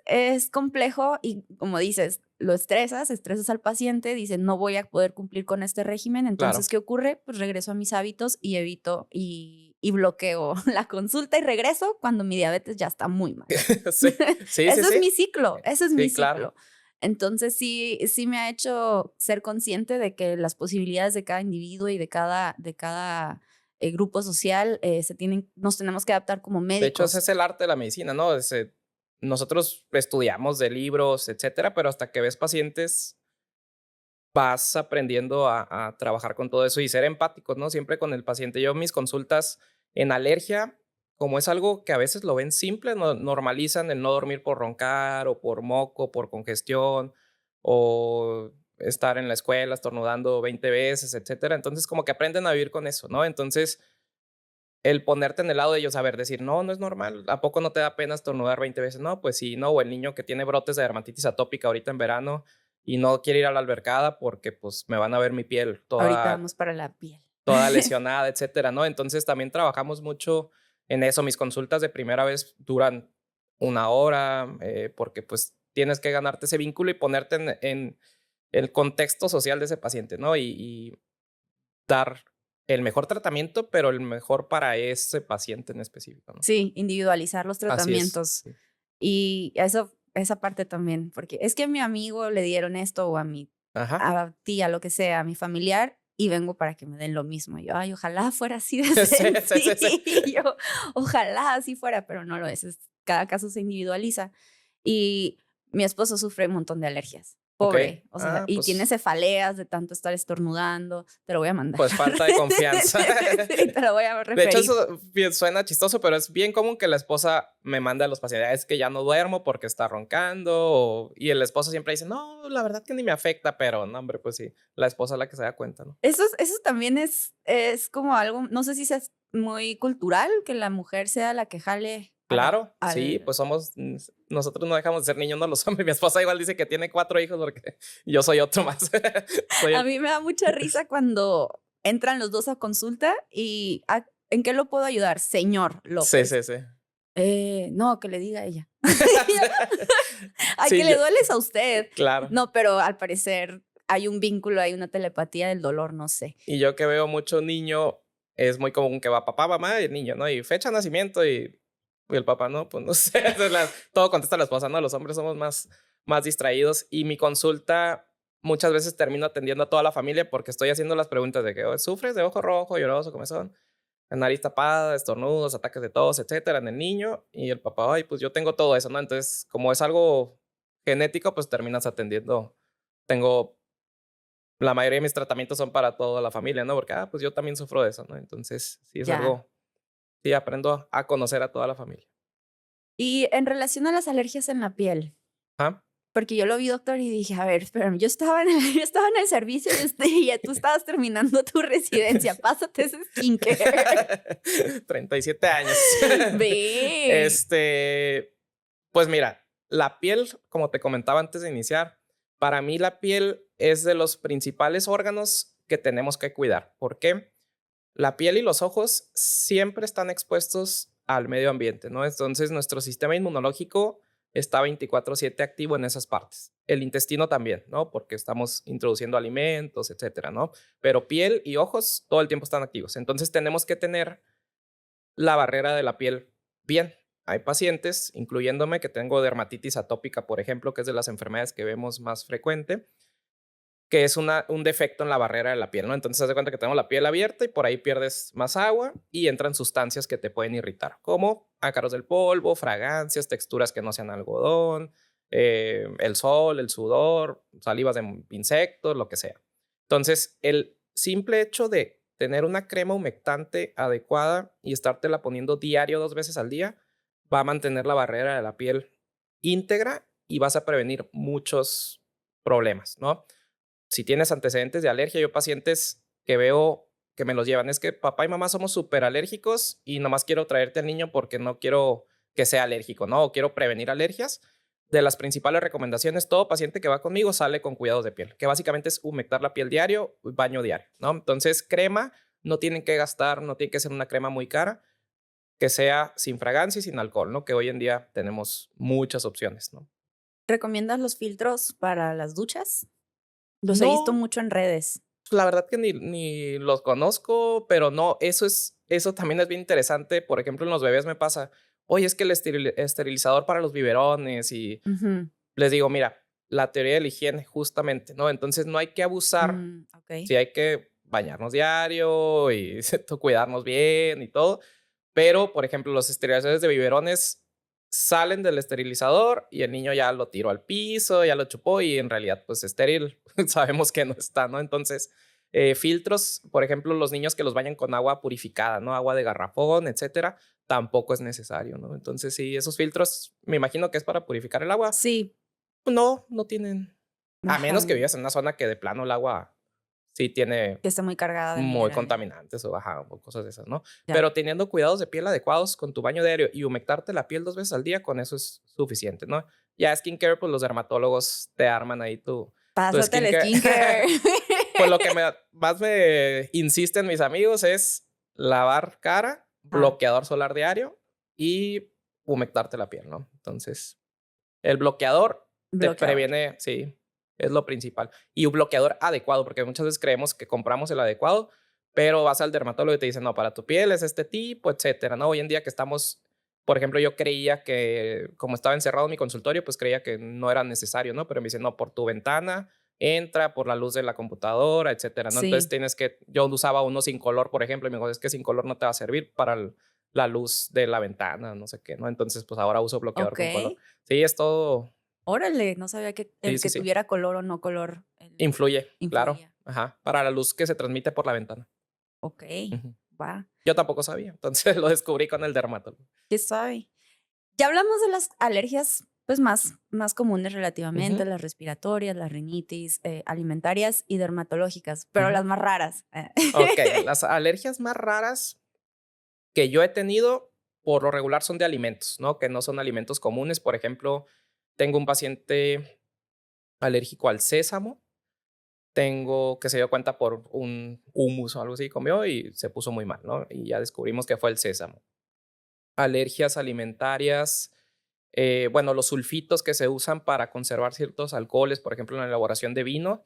complejo y como dices, lo estresas al paciente, dice, no voy a poder cumplir con este régimen, entonces, claro. ¿qué ocurre? Pues regreso a mis hábitos y evito y bloqueo la consulta y regreso cuando mi diabetes ya está muy mal. Sí, sí, sí, Ese es sí. mi ciclo, ese es mi Sí, claro. ciclo. Entonces, sí me ha hecho ser consciente de que las posibilidades de cada individuo y de cada grupo social nos tenemos que adaptar como De hecho, ese médicos. es el arte de la medicina, ¿no? Nosotros estudiamos de libros, etcétera, pero hasta que ves pacientes vas aprendiendo a trabajar con todo eso y ser empáticos, ¿no? Siempre con el paciente. Yo mis consultas en alergia, como es algo que a veces lo ven simple, normalizan el no dormir por roncar o por moco, por congestión o estar en la escuela estornudando 20 veces, etcétera. Entonces, como que aprenden a vivir con eso, ¿no? Entonces, el ponerte en el lado de ellos, a ver, decir, no, no es normal, ¿a poco no te da pena estornudar 20 veces? No, pues sí, no, o el niño que tiene brotes de dermatitis atópica ahorita en verano y no quiere ir a la albercada porque pues me van a ver mi piel Ahorita toda, vamos para la piel. toda lesionada, etcétera, ¿no? Entonces también trabajamos mucho en eso. Mis consultas de primera vez duran 1 hora porque pues tienes que ganarte ese vínculo y ponerte en el contexto social de ese paciente, ¿no? Y dar el mejor tratamiento, pero el mejor para ese paciente en específico, ¿no? Sí, individualizar los Así es. tratamientos. Sí. Y esa parte también, porque es que a mi amigo le dieron esto o Ajá. a tía, lo que sea, a mi familiar, y vengo para que me den lo mismo. Yo, ay, ojalá fuera así de Sí, sí, sí. sencillo, ojalá así fuera, pero no lo es. Cada caso se individualiza. Y mi esposo sufre un montón de alergias. Ok. Pobre, o sea, y tiene Pues, cefaleas de tanto estar estornudando. Te lo voy a mandar. pues falta de confianza. Sí, te lo voy a De hecho, referir. eso suena chistoso, pero es bien común que la esposa me mande a los pacientes, es que ya no duermo porque está roncando, y el esposo siempre dice, no, la verdad que ni me afecta, pero no, hombre, pues sí, la esposa es la que se da cuenta, ¿no? Eso también es como algo, no sé si es muy cultural, que la mujer sea la que jale Claro, sí, pues nosotros no dejamos de ser niños, no los hombres. Mi esposa igual dice que tiene 4 hijos porque yo soy otro más. A mí me da mucha risa cuando entran los dos a consulta y ¿en qué lo puedo ayudar, señor Sí, López? sí, sí. No, que le diga ella. Ay, Sí, que le dueles a usted. claro. No, pero al parecer hay un vínculo, hay una telepatía del dolor, no sé. Y yo que veo mucho niño, es muy común que va papá, mamá y el niño, ¿no? Y fecha de nacimiento y el papá, no, pues no sé. Todo contesta la esposa, ¿no? Los hombres somos más distraídos. Y mi consulta muchas veces termino atendiendo a toda la familia porque estoy haciendo las preguntas de que ¿sufres de ojo rojo, lloroso, comezón? Nariz tapada, estornudos, ataques de tos, etcétera, en el niño. Y el papá, ay, pues yo tengo todo eso, ¿no? Entonces, como es algo genético, pues terminas atendiendo. Tengo la mayoría de mis tratamientos son para toda la familia, ¿no? Porque, pues yo también sufro de eso, ¿no? Entonces, sí es Ya. algo, sí aprendo a conocer a toda la familia. Y en relación a las alergias en la piel, ¿Ah? porque yo lo vi, doctor, y dije, a ver, espérame, yo estaba en yo estaba en el servicio y tú estabas terminando tu residencia, pásate ese skincare. 37 años. Ve. Pues mira, la piel, como te comentaba antes de iniciar, para mí la piel es de los principales órganos que tenemos que cuidar. ¿Por qué? La piel y los ojos siempre están expuestos al medio ambiente, ¿no? Entonces, nuestro sistema inmunológico está 24/7 activo en esas partes. El intestino también, ¿no? Porque estamos introduciendo alimentos, etcétera, ¿no? Pero piel y ojos todo el tiempo están activos. Entonces, tenemos que tener la barrera de la piel bien. Hay pacientes, incluyéndome, que tengo dermatitis atópica, por ejemplo, que es de las enfermedades que vemos más frecuente, que es un defecto en la barrera de la piel, ¿no? Entonces, haz de cuenta que tenemos la piel abierta y por ahí pierdes más agua y entran sustancias que te pueden irritar, como ácaros del polvo, fragancias, texturas que no sean algodón, el sol, el sudor, salivas de insectos, lo que sea. Entonces, el simple hecho de tener una crema humectante adecuada y estártela poniendo diario 2 veces al día va a mantener la barrera de la piel íntegra y vas a prevenir muchos problemas, ¿no? Si tienes antecedentes de alergia, yo pacientes que veo que me los llevan, es que papá y mamá somos súper alérgicos y nomás quiero traerte al niño porque no quiero que sea alérgico, ¿no? O quiero prevenir alergias. De las principales recomendaciones, todo paciente que va conmigo sale con cuidados de piel, que básicamente es humectar la piel diario, baño diario, ¿no? Entonces, crema no tienen que gastar, no tiene que ser una crema muy cara, que sea sin fragancia y sin alcohol, ¿no? Que hoy en día tenemos muchas opciones, ¿no? ¿Recomiendas los filtros para las duchas? Los he visto No, mucho en redes. la verdad que ni los conozco, pero no, eso también es bien interesante. Por ejemplo, en los bebés me pasa, oye, es que el esterilizador para los biberones y Ujú. les digo, mira, la teoría de la higiene, justamente, ¿no? Entonces no hay que abusar, Ok. sí hay que bañarnos diario y cuidarnos bien y todo, pero, por ejemplo, los esterilizadores de biberones salen del esterilizador y el niño ya lo tiró al piso, ya lo chupó y en realidad, pues estéril, sabemos que no está, ¿no? Entonces, filtros, por ejemplo, los niños que los bañan con agua purificada, ¿no? Agua de garrafón, etcétera, tampoco es necesario, ¿no? Entonces, sí, esos filtros, me imagino que es para purificar el agua. Sí. No tienen. A Ajá. menos que vivas en una zona que de plano el agua sí tiene Que esté muy cargada de muy minerales. contaminantes o cosas de esas, ¿no? Ya. Pero teniendo cuidados de piel adecuados con tu baño diario y humectarte la piel 2 veces al día, con eso es suficiente, ¿no? Ya skincare, pues los dermatólogos te arman ahí tu Pásate el skincare. skincare. Pues lo que más me insisten mis amigos es lavar cara, bloqueador solar diario y humectarte la piel, ¿no? Entonces, el bloqueador te Bloqueador. previene, sí, es lo principal. Y un bloqueador adecuado, porque muchas veces creemos que compramos el adecuado, pero vas al dermatólogo y te dicen, no, para tu piel es este tipo, etcétera, ¿no? Hoy en día que estamos, por ejemplo, yo creía que, como estaba encerrado en mi consultorio, pues creía que no era necesario, ¿no? Pero me dicen, no, por tu ventana entra, por la luz de la computadora, etcétera, ¿no? Entonces Sí. tienes que, yo usaba uno sin color, por ejemplo, y me dijo, es que sin color no te va a servir para la luz de la ventana, no sé qué, ¿no? Entonces, pues ahora uso bloqueador Ok. con color. Sí, es todo, Órale, no sabía que sí, el sí, que sí. tuviera color o no color Influye, claro. influía. Ajá, para la luz que se transmite por la ventana. Ok, Ujú. va. Yo tampoco sabía, entonces lo descubrí con el dermatólogo. ¿Qué sabe? Ya hablamos de las alergias pues más comunes relativamente, Ujú, las respiratorias, las rinitis, alimentarias y dermatológicas, pero ujú. las más raras. Ok, las alergias más raras que yo he tenido, por lo regular, son de alimentos, ¿no? Que no son alimentos comunes. Por ejemplo, tengo un paciente alérgico al sésamo. Tengo que se dio cuenta por un hummus o algo así, comió y se puso muy mal, ¿no? Y ya descubrimos que fue el sésamo. Alergias alimentarias, bueno, los sulfitos que se usan para conservar ciertos alcoholes, por ejemplo, en la elaboración de vino,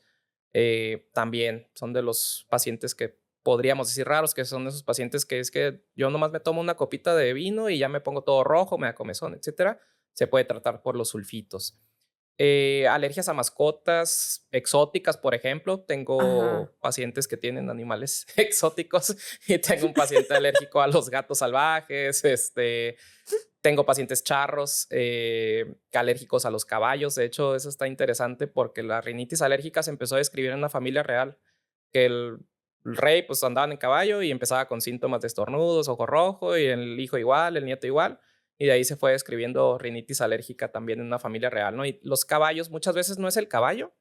también son de los pacientes que podríamos decir raros, que son esos pacientes que es que yo nomás me tomo una copita de vino y ya me pongo todo rojo, me da comezón, etcétera. Se puede tratar por los sulfitos. Alergias a mascotas exóticas, por ejemplo. Ajá. Tengo pacientes que tienen animales exóticos y tengo un paciente alérgico a los gatos salvajes. Tengo pacientes charros, alérgicos a los caballos. De hecho, eso está interesante porque la rinitis alérgica se empezó a describir en una familia real, que el rey pues andaban en caballo y empezaba con síntomas de estornudos, ojo rojo, y el hijo igual, el nieto igual. Y de ahí se fue describiendo rinitis alérgica también en una familia real, ¿no? Y los caballos, muchas veces no es el caballo,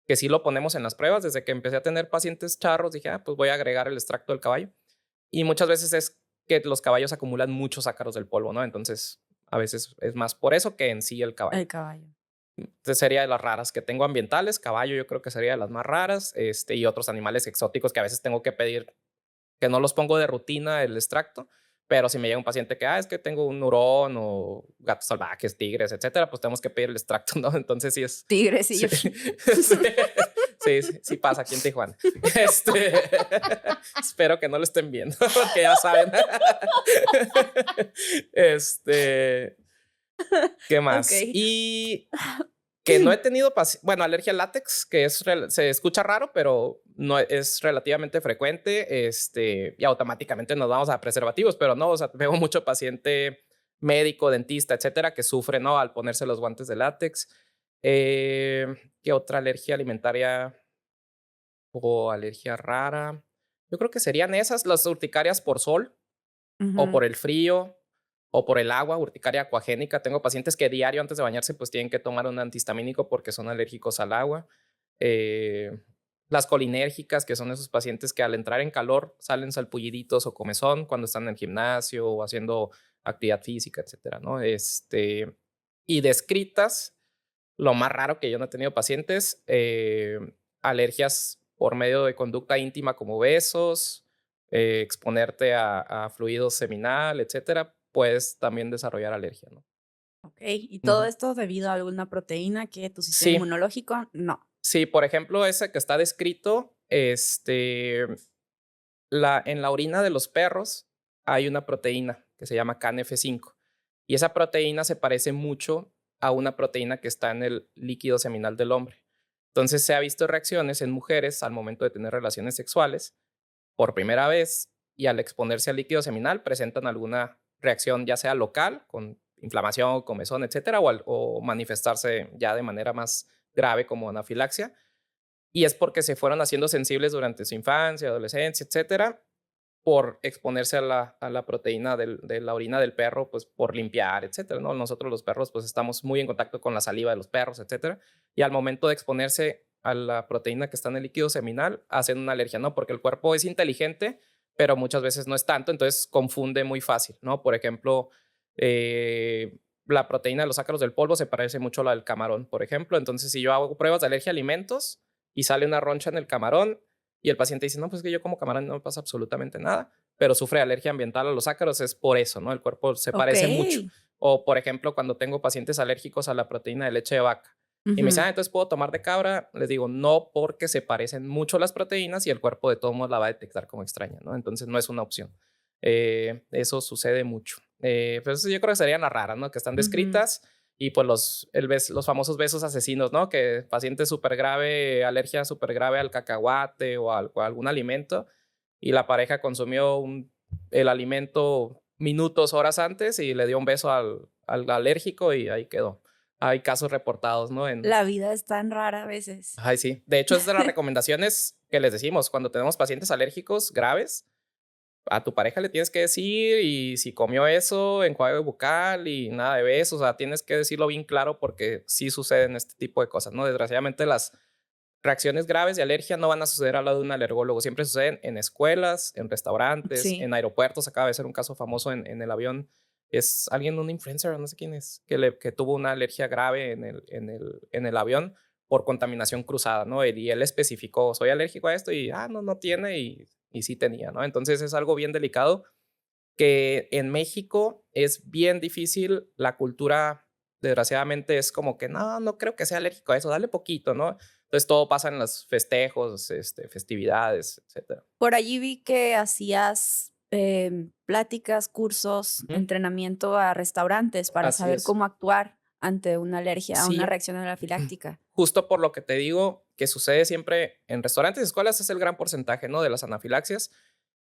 que sí lo ponemos en las pruebas. Desde que empecé a tener pacientes charros, dije, pues voy a agregar el extracto del caballo. Y muchas veces es que los caballos acumulan muchos ácaros del polvo, ¿no? Entonces, a veces es más por eso que en sí el caballo. El caballo. Entonces, sería de las raras que tengo ambientales. Caballo yo creo que sería de las más raras. Y otros animales exóticos que a veces tengo que pedir, que no los pongo de rutina el extracto, pero si me llega un paciente que, es que tengo un hurón o gatos salvajes, tigres, etcétera, pues tenemos que pedir el extracto, ¿no? Entonces sí es, Tigres y sí, yo. sí, sí pasa aquí en Tijuana. Espero que no lo estén viendo, porque ya saben. este, ¿Qué Ok. más? Y que no he tenido, bueno, alergia al látex, que se escucha raro, pero no es relativamente frecuente, y automáticamente nos vamos a preservativos, pero no, o sea, veo mucho paciente médico, dentista, etcétera, que sufre, ¿no? Al ponerse los guantes de látex. Eh, ¿Qué otra alergia alimentaria o alergia rara? Yo creo que serían esas, las urticarias por sol o Ujú. por el frío o por el agua, urticaria acuagénica. Tengo pacientes que diario antes de bañarse pues tienen que tomar un antihistamínico porque son alérgicos al agua. Eh, las colinérgicas, que son esos pacientes que al entrar en calor salen salpulliditos o comezón cuando están en el gimnasio o haciendo actividad física, etcétera, ¿no? Y descritas, lo más raro que yo no he tenido pacientes, alergias por medio de conducta íntima como besos, exponerte a fluido seminal, etcétera, puedes también desarrollar alergia, ¿no? Ok. ¿Y todo Ujú. esto debido a alguna proteína que tu sistema Sí, inmunológico? No. sí, por ejemplo, ese que está descrito, en la orina de los perros hay una proteína que se llama CANF5 y esa proteína se parece mucho a una proteína que está en el líquido seminal del hombre. Entonces se ha visto reacciones en mujeres al momento de tener relaciones sexuales por primera vez y al exponerse al líquido seminal presentan alguna reacción ya sea local con inflamación, comezón, etcétera, o manifestarse ya de manera más grave como anafilaxia. Y es porque se fueron haciendo sensibles durante su infancia, adolescencia, etcétera, por exponerse a la proteína de la orina del perro, pues por limpiar, etcétera, ¿no? Nosotros los perros pues estamos muy en contacto con la saliva de los perros, etcétera, y al momento de exponerse a la proteína que está en el líquido seminal, hacen una alergia, ¿no? Porque el cuerpo es inteligente, pero muchas veces no es tanto, entonces confunde muy fácil, ¿no? Por ejemplo, la proteína de los ácaros del polvo se parece mucho a la del camarón, por ejemplo, entonces si yo hago pruebas de alergia a alimentos y sale una roncha en el camarón, y el paciente dice, no, pues que yo como camarón no me pasa absolutamente nada, pero sufre alergia ambiental a los ácaros, es por eso, ¿no? El cuerpo se Ok. parece mucho. O, por ejemplo, cuando tengo pacientes alérgicos a la proteína de leche de vaca, Y me dicen, entonces puedo tomar de cabra. Les digo, no, porque se parecen mucho las proteínas y el cuerpo de todos modos la va a detectar como extraña, ¿no? Entonces no es una opción. Eso sucede mucho. Pues yo creo que serían las raras, ¿no? Que están descritas. Y pues los famosos besos asesinos, ¿no? Que paciente súper grave, alergia súper grave al cacahuate o a algún alimento. Y la pareja consumió el alimento minutos, horas antes y le dio un beso al alérgico y ahí quedó. Hay casos reportados, ¿no? La vida es tan rara a veces. Ay, sí. De hecho, es de las recomendaciones que les decimos cuando tenemos pacientes alérgicos graves. A tu pareja le tienes que decir y si comió eso, enjuague bucal y nada de besos. O sea, tienes que decirlo bien claro porque sí suceden este tipo de cosas, ¿no? Desgraciadamente las reacciones graves de alergia no van a suceder al lado de un alergólogo. Siempre suceden en escuelas, en restaurantes, en aeropuertos. Acaba de ser un caso famoso en el avión. Es alguien, un influencer, no sé quién es, que tuvo una alergia grave en el avión por contaminación cruzada, ¿no? Y él especificó, soy alérgico a esto y, no tiene y sí tenía, ¿no? Entonces es algo bien delicado que en México es bien difícil. La cultura, desgraciadamente, es como que no creo que sea alérgico a eso, dale poquito, ¿no? Entonces todo pasa en los festejos, festividades, etcétera. Por allí vi que hacías pláticas, cursos, entrenamiento a restaurantes para Así saber es. cómo actuar ante una alergia, Sí. una reacción anafiláctica. Justo por lo que te digo, que sucede siempre en restaurantes y escuelas, es el gran porcentaje, ¿no? De las anafilaxias.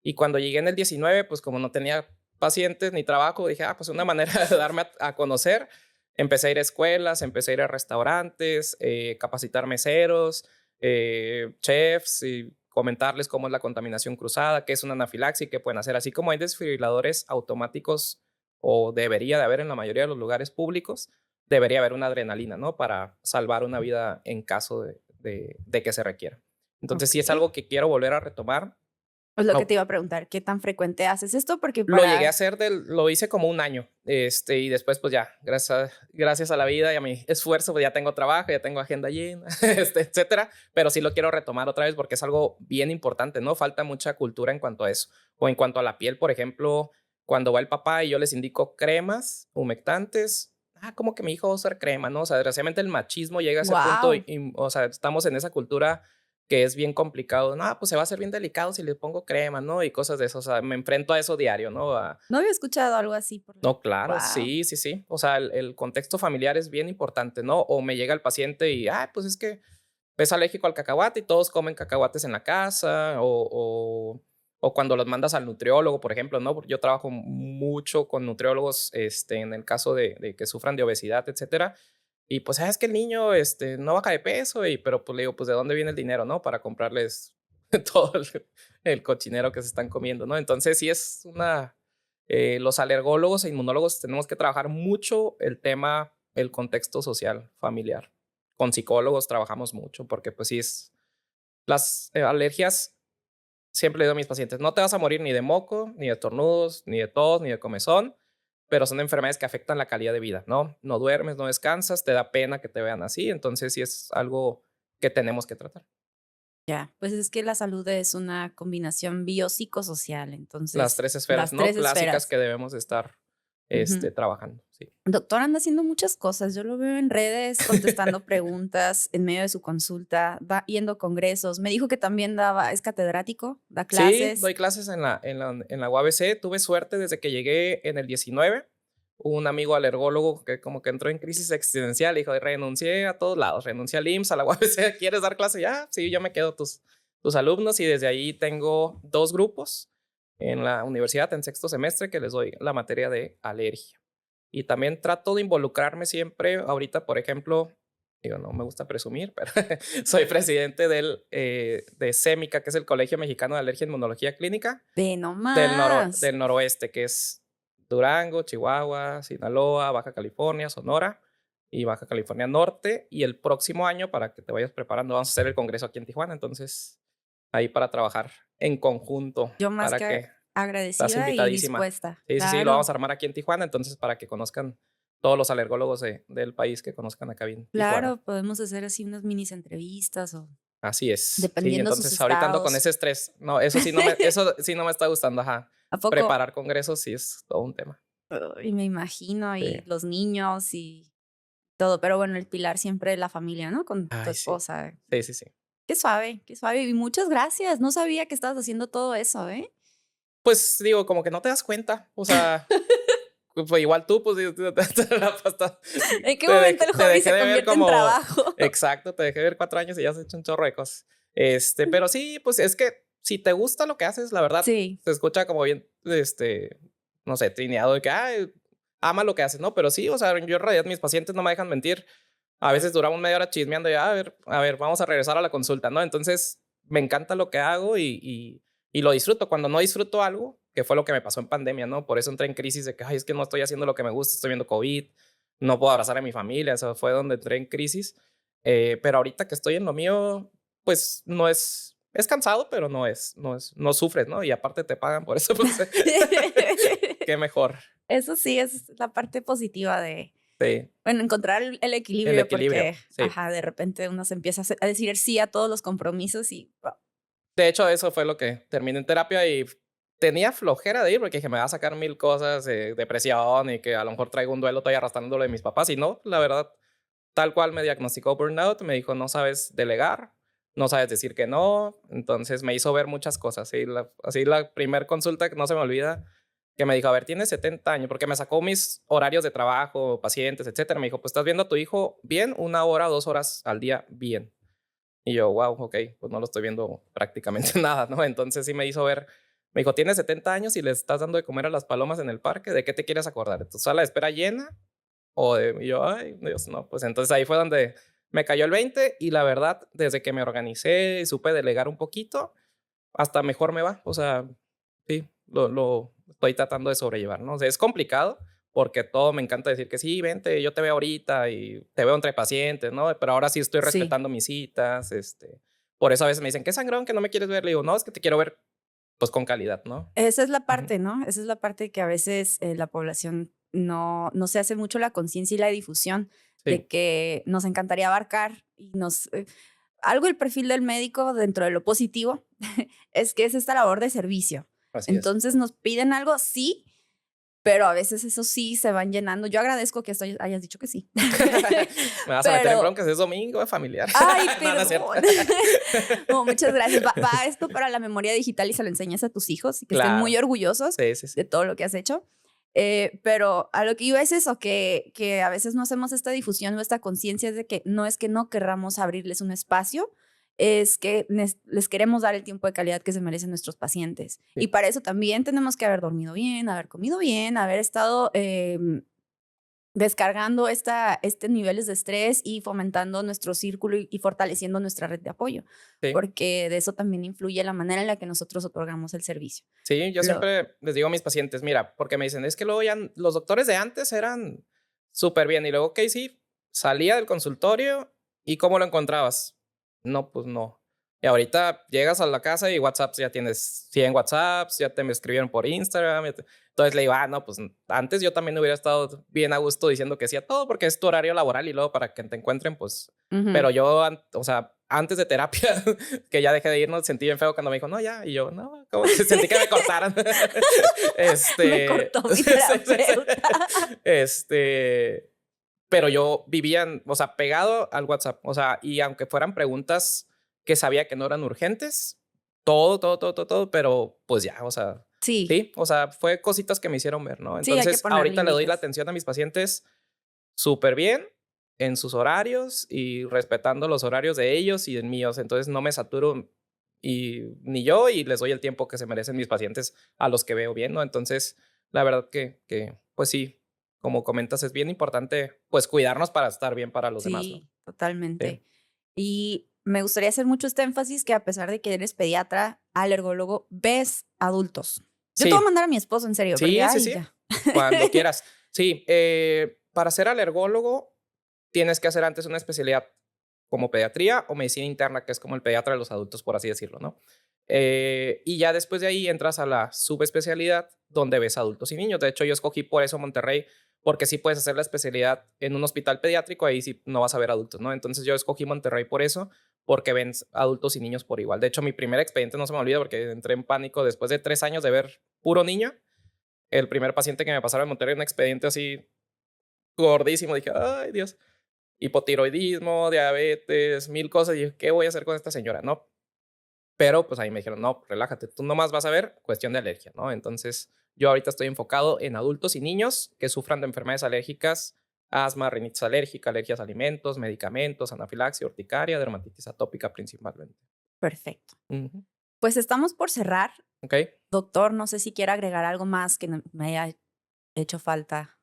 Y cuando llegué en el 19, pues como no tenía pacientes ni trabajo, dije, pues una manera de darme a conocer. Empecé a ir a escuelas, empecé a ir a restaurantes, capacitar meseros, chefs y comentarles cómo es la contaminación cruzada, qué es una anafilaxia y qué pueden hacer. Así como hay desfibriladores automáticos o debería de haber en la mayoría de los lugares públicos, debería haber una adrenalina, ¿no? Para salvar una vida en caso de que se requiera. Entonces sí es algo que quiero volver a retomar. Es lo que te iba a preguntar, ¿qué tan frecuente haces esto? Porque Lo llegué a hacer, lo hice como un año, y después pues ya, gracias a la vida y a mi esfuerzo, pues ya tengo trabajo, ya tengo agenda llena, etcétera, pero sí lo quiero retomar otra vez porque es algo bien importante, ¿no? Falta mucha cultura en cuanto a eso, o en cuanto a la piel, por ejemplo, cuando va el papá y yo les indico cremas, humectantes, como que mi hijo va a usar crema, ¿no? O sea, desgraciadamente el machismo llega a ese punto o sea, estamos en esa cultura que es bien complicado. Pues se va a hacer bien delicado si le pongo crema, ¿no? Y cosas de eso. O sea, me enfrento a eso diario, ¿no? No había escuchado algo así. No, claro, sí. O sea, el contexto familiar es bien importante, ¿no? O me llega el paciente y, pues es que es alérgico al cacahuate y todos comen cacahuates en la casa. O cuando los mandas al nutriólogo, por ejemplo, ¿no? Porque yo trabajo mucho con nutriólogos en el caso de que sufran de obesidad, etcétera. Y pues, es que el niño no baja de peso, pero pues le digo, pues, ¿de dónde viene el dinero, no? Para comprarles todo el cochinero que se están comiendo, ¿no? Entonces, sí es los alergólogos e inmunólogos tenemos que trabajar mucho el tema, el contexto social, familiar. Con psicólogos trabajamos mucho porque, pues, sí las alergias, siempre le digo a mis pacientes, no te vas a morir ni de moco, ni de estornudos, ni de tos, ni de comezón, pero son enfermedades que afectan la calidad de vida, ¿no? No duermes, no descansas, te da pena que te vean así, entonces sí es algo que tenemos que tratar. Ya, pues es que la salud es una combinación biopsicosocial, entonces. Las 3 esferas, ¿no? Clásicas que debemos estar trabajando, sí. Doctor anda haciendo muchas cosas, yo lo veo en redes, contestando preguntas en medio de su consulta, yendo a congresos, me dijo que también es catedrático, da clases. Sí, doy clases en la UABC, tuve suerte desde que llegué en el 19, un amigo alergólogo que como que entró en crisis existencial, dijo, renuncié a todos lados, renuncié al IMSS, a la UABC, ¿quieres dar clase? Ya, sí, yo me quedo tus alumnos y desde ahí tengo 2 grupos en la universidad en 6º semestre que les doy la materia de alergia. Y también trato de involucrarme siempre, ahorita por ejemplo, digo, no me gusta presumir, pero soy presidente de CEMICA, que es el Colegio Mexicano de Alergia e Inmunología Clínica. Ve nomás. Del noroeste, que es Durango, Chihuahua, Sinaloa, Baja California, Sonora y Baja California Norte. Y el próximo año, para que te vayas preparando, vamos a hacer el congreso aquí en Tijuana. Entonces, ahí para trabajar en conjunto. Yo más para que agradecida y dispuesta. Sí, claro. Sí, lo vamos a armar aquí en Tijuana. Entonces, para que conozcan todos los alergólogos del país, que conozcan acá bien. Claro, Tijuana. Podemos hacer así unas minis entrevistas o... Así es. Dependiendo sí, entonces sus ahorita ando estados. con ese estrés. No, eso sí no me está gustando, ajá. ¿A poco? Preparar congresos sí es todo un tema. Y me imagino, y Sí. los niños y todo. Pero bueno, el pilar siempre es la familia, ¿no? Con tu Ay, sí. esposa. Sí, sí, sí. Qué suave, qué suave. Y muchas gracias. No sabía que estabas haciendo todo eso, ¿eh? Pues digo, como que no te das cuenta. O sea, pues igual tú, pues ¿En qué momento el te hobby dejé se de ver convierte en como. trabajo? Exacto, te dejé de ver 4 años y ya has hecho un chorro de cosas. Pero sí, pues es que si te gusta lo que haces, la verdad, Sí, se escucha como bien, no sé, trineado de que, ay, ama lo que haces, ¿no? Pero sí, o sea, yo en realidad mis pacientes no me dejan mentir. A veces duramos media hora chismeando y, a ver, vamos a regresar a la consulta, ¿no? Entonces, me encanta lo que hago y lo disfruto. Cuando no disfruto algo, que fue lo que me pasó en pandemia, ¿no? Por eso entré en crisis de que, ay, es que no estoy haciendo lo que me gusta, estoy viendo COVID, no puedo abrazar a mi familia, eso fue donde entré en crisis. Pero ahorita que estoy en lo mío, pues no es cansado, pero no sufres, ¿no? Y aparte te pagan por eso, pues qué mejor. eso sí es la parte positiva de, Sí, bueno, encontrar el el equilibrio equilibrio, porque, sí. ajá, de repente uno se empieza a decir sí a todos los compromisos y De hecho, eso fue lo que terminé en terapia y tenía flojera de ir porque dije, me va a sacar mil cosas, depresión y que a lo mejor traigo un duelo, estoy arrastrándolo de mis papás. Y no, la verdad, tal cual me diagnosticó burnout, me dijo, no sabes delegar, no sabes decir que no. Entonces me hizo ver muchas cosas. ¿Sí? Así la primer consulta que no se me olvida, que me dijo, a ver, tienes 70 años, porque me sacó mis horarios de trabajo, pacientes, etcétera. Me dijo, pues estás viendo a tu hijo bien, 1 hora, 2 horas al día bien. Y yo, wow, ok, pues no lo estoy viendo prácticamente nada, ¿no? Entonces sí me hizo ver, me dijo, tienes 70 años y le estás dando de comer a las palomas en el parque, ¿de qué te quieres acordar? ¿De tu sala de espera llena? Y yo, ay, Dios, no. Pues entonces ahí fue donde me cayó el 20 y la verdad, desde que me organicé y supe delegar un poquito, hasta mejor me va. O sea, sí, lo estoy tratando de sobrellevar, ¿no? O sea, es complicado porque todo me encanta decir que sí, vente, yo te veo ahorita y te veo entre pacientes, ¿no? Pero ahora sí estoy sí. respetando mis citas, por eso a veces me dicen, ¿qué sangrón que no me quieres ver? Le digo, no, es que te quiero ver, pues, con calidad, ¿no? Esa es la Ujú. parte, ¿no? Esa es la parte que a veces la población no se hace mucho la conciencia y la difusión de Sí, que nos encantaría abarcar y algo el perfil del médico dentro de lo positivo es que es esta labor de servicio. así es. Entonces nos piden algo, sí, pero a veces eso sí se van llenando. Yo agradezco que esto hayas dicho que sí. Me vas a meter en Pero, broncas, es domingo, es familiar. ay, No, no es cierto. perdón. No, muchas gracias. Va esto para la memoria digital y se lo enseñas a tus hijos y que estén muy Claro. orgullosos Sí, sí, de sí. todo lo que has hecho. Pero a lo que iba es eso, que a veces no hacemos esta difusión o esta conciencia de que no es que no querramos abrirles un espacio, es que les queremos dar el tiempo de calidad que se merecen nuestros pacientes. Y Sí. para eso también tenemos que haber dormido bien, haber comido bien, haber estado descargando este niveles de estrés y fomentando nuestro círculo y fortaleciendo nuestra red de apoyo, Sí. porque de eso también influye la manera en la que nosotros otorgamos el servicio. Sí, yo Lo, siempre les digo a mis pacientes, mira, porque me dicen, es que luego ya los doctores de antes eran súper bien. Y luego, ok, sí, salía del consultorio y ¿cómo lo encontrabas? No, pues no. Y ahorita llegas a la casa y WhatsApp, ya tienes 100 WhatsApps, ya te me escribieron por Instagram. Entonces le digo, no, pues antes yo también hubiera estado bien a gusto diciendo que sí a todo porque es tu horario laboral y luego para que te encuentren, pues. Ujú. Pero yo, o sea, antes de terapia, que ya dejé de ir, no sentí bien feo cuando me dijo, no, ya. Y yo, no, como que sentí que me cortaran. Me cortó mi Sí, sí, sí. terapeuta. Pero yo vivía, o sea, pegado al WhatsApp. O sea, y aunque fueran preguntas que sabía que no eran urgentes, todo, pero pues ya, o sea, Sí, sí, o sea, fue cositas que me hicieron ver, ¿no? sí, hay que Entonces, poner ahorita le doy la límites. atención a mis pacientes súper bien en sus horarios y respetando los horarios de ellos y en míos. Entonces, no me saturo ni yo y les doy el tiempo que se merecen mis pacientes a los que veo bien, ¿no? Entonces, la verdad que pues sí, como comentas, es bien importante, pues, cuidarnos para estar bien para los demás, ¿no? Sí, Sí. totalmente. Y me gustaría hacer mucho este énfasis que a pesar de que eres pediatra, alergólogo, ves adultos. Yo te voy a Sí, mandar a mi esposo, en serio, porque, sí, sí, ay, sí, ya. cuando quieras. Sí, para ser alergólogo tienes que hacer antes una especialidad como pediatría o medicina interna, que es como el pediatra de los adultos, por así decirlo, ¿no? Y ya después de ahí entras a la subespecialidad donde ves adultos y niños. De hecho, yo escogí por eso Monterrey, porque sí puedes hacer la especialidad en un hospital pediátrico, ahí sí no vas a ver adultos, ¿no? Entonces yo escogí Monterrey por eso, porque ven adultos y niños por igual. De hecho, mi primer expediente no se me olvida porque entré en pánico después de 3 años de ver puro niño. El primer paciente que me pasaron en Monterrey, un expediente así gordísimo, dije, ay, Dios. hipotiroidismo, diabetes, 1000 cosas. Y yo, ¿qué voy a hacer con esta señora? No. Pero pues ahí me dijeron, no, relájate, tú nomás vas a ver cuestión de alergia, ¿no? Entonces yo ahorita estoy enfocado en adultos y niños que sufran de enfermedades alérgicas, asma, rinitis alérgica, alergias a alimentos, medicamentos, anafilaxia, urticaria, dermatitis atópica principalmente. Perfecto. Pues estamos por cerrar. Ok. Doctor, no sé si quiere agregar algo más que me haya hecho falta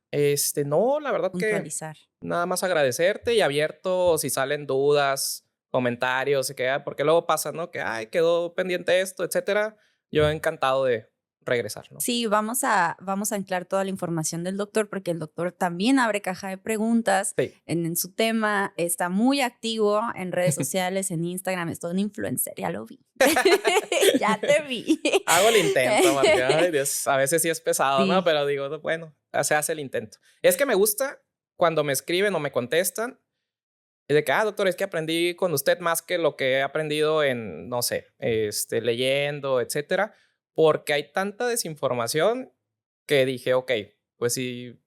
No, la verdad que puntualizar. nada más agradecerte y abierto si salen dudas, comentarios, porque luego pasa, ¿no? Que, ay, quedó pendiente esto, etcétera. Yo encantado de regresar, ¿no? Sí, vamos a anclar toda la información del doctor porque el doctor también abre caja de preguntas Sí. en su tema. Está muy activo en redes sociales, en Instagram. Es todo un influencer, ya lo vi. Ya te vi. Hago el intento, porque, ay, Dios, a veces sí es pesado, Sí. ¿no? Pero digo, bueno, se hace el intento. Es que me gusta cuando me escriben o me contestan, es de que, doctor, es que aprendí con usted más que lo que he aprendido en, no sé, leyendo, etcétera, porque hay tanta desinformación que dije, ok, pues si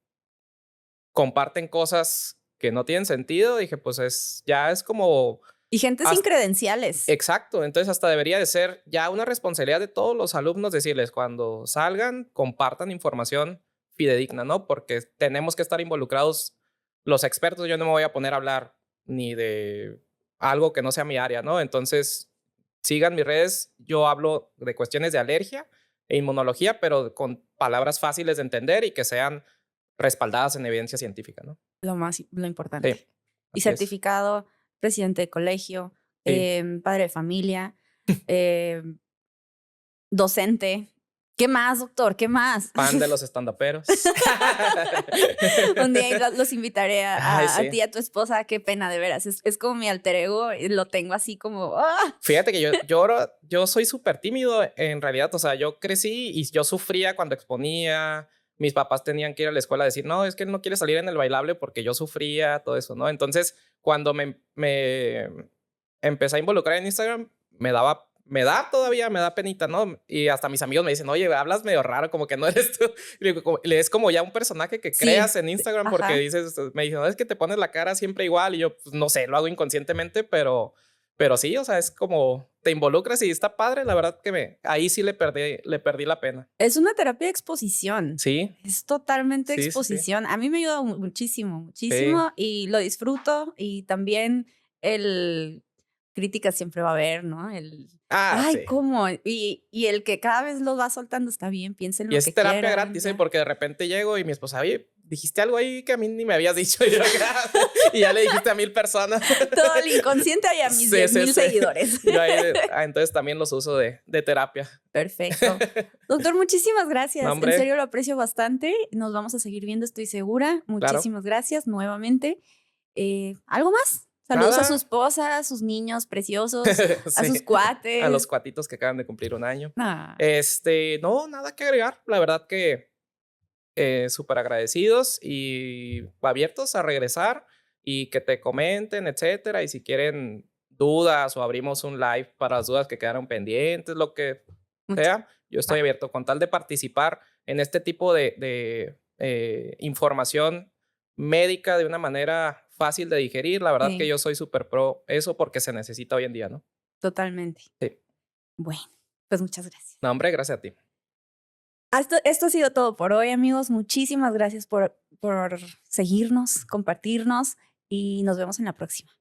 comparten cosas que no tienen sentido, dije, pues ya es como... Y gente sin credenciales. Exacto, entonces hasta debería de ser ya una responsabilidad de todos los alumnos decirles cuando salgan, compartan información fidedigna, ¿no? Porque tenemos que estar involucrados los expertos. Yo no me voy a poner a hablar ni de algo que no sea mi área, ¿no? Entonces, sigan mis redes. Yo hablo de cuestiones de alergia e inmunología, pero con palabras fáciles de entender y que sean respaldadas en evidencia científica, ¿no? Lo importante. Sí, y certificado, presidente de colegio, padre de familia, docente. ¿Qué más, doctor? ¿Qué más? Fan de los estandaperos. Un día los invitaré a ti y a tu esposa. Qué pena, de veras. Es como mi alter ego. Lo tengo así como... ¡ah! Fíjate que yo soy súper tímido en realidad. O sea, yo crecí y yo sufría cuando exponía. Mis papás tenían que ir a la escuela a decir, no, es que él no quiere salir en el bailable porque yo sufría, todo eso, ¿no? Entonces, cuando me empecé a involucrar en Instagram, me da penita, ¿no? Y hasta mis amigos me dicen, oye, hablas medio raro, como que no eres tú. Y es como ya un personaje que creas en Instagram porque dices, me dicen, no, es que te pones la cara siempre igual. Y yo, pues, no sé, lo hago inconscientemente, pero sí, o sea, es como te involucras y está padre. La verdad que ahí sí le perdí la pena. Es una terapia de exposición. Sí. Es totalmente exposición. Sí. A mí me ayuda muchísimo. Sí. Y lo disfruto. Y también crítica siempre va a haber, ¿no? Ay, ¿cómo? Y el que cada vez lo va soltando está bien, piénsenlo. Y es terapia gratis, porque de repente llego y mi esposa, oye, dijiste algo ahí que a mí ni me habías dicho. Y ya le dijiste a 1000 personas. Todo el inconsciente y a mis 10,000 seguidores. Yo ahí, entonces también los uso de terapia. Perfecto. Doctor, muchísimas gracias. No, en serio lo aprecio bastante. Nos vamos a seguir viendo, estoy segura. Muchísimas gracias nuevamente. ¿Algo más? Saludos a su esposa, a sus niños preciosos, a sus cuates. A los cuatitos que acaban de cumplir 1 año. No, nada que agregar. La verdad que súper agradecidos y abiertos a regresar y que te comenten, etcétera. Y si quieren dudas o abrimos un live para las dudas que quedaron pendientes, lo que sea, yo estoy abierto con tal de participar en este tipo de información médica de una manera fácil de digerir. La verdad que yo soy súper pro eso porque se necesita hoy en día, ¿no? Totalmente. Sí. Bueno, pues muchas gracias. No, hombre, gracias a ti. Esto ha sido todo por hoy, amigos. Muchísimas gracias por seguirnos, compartirnos y nos vemos en la próxima.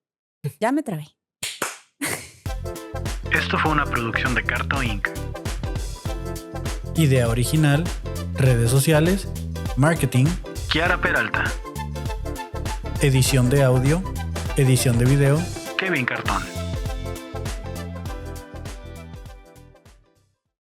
Ya me trabé. Esto fue una producción de Carto Inc. Idea original, redes sociales, marketing, Kiara Peralta. Edición de audio, edición de video, Kevin Cartón.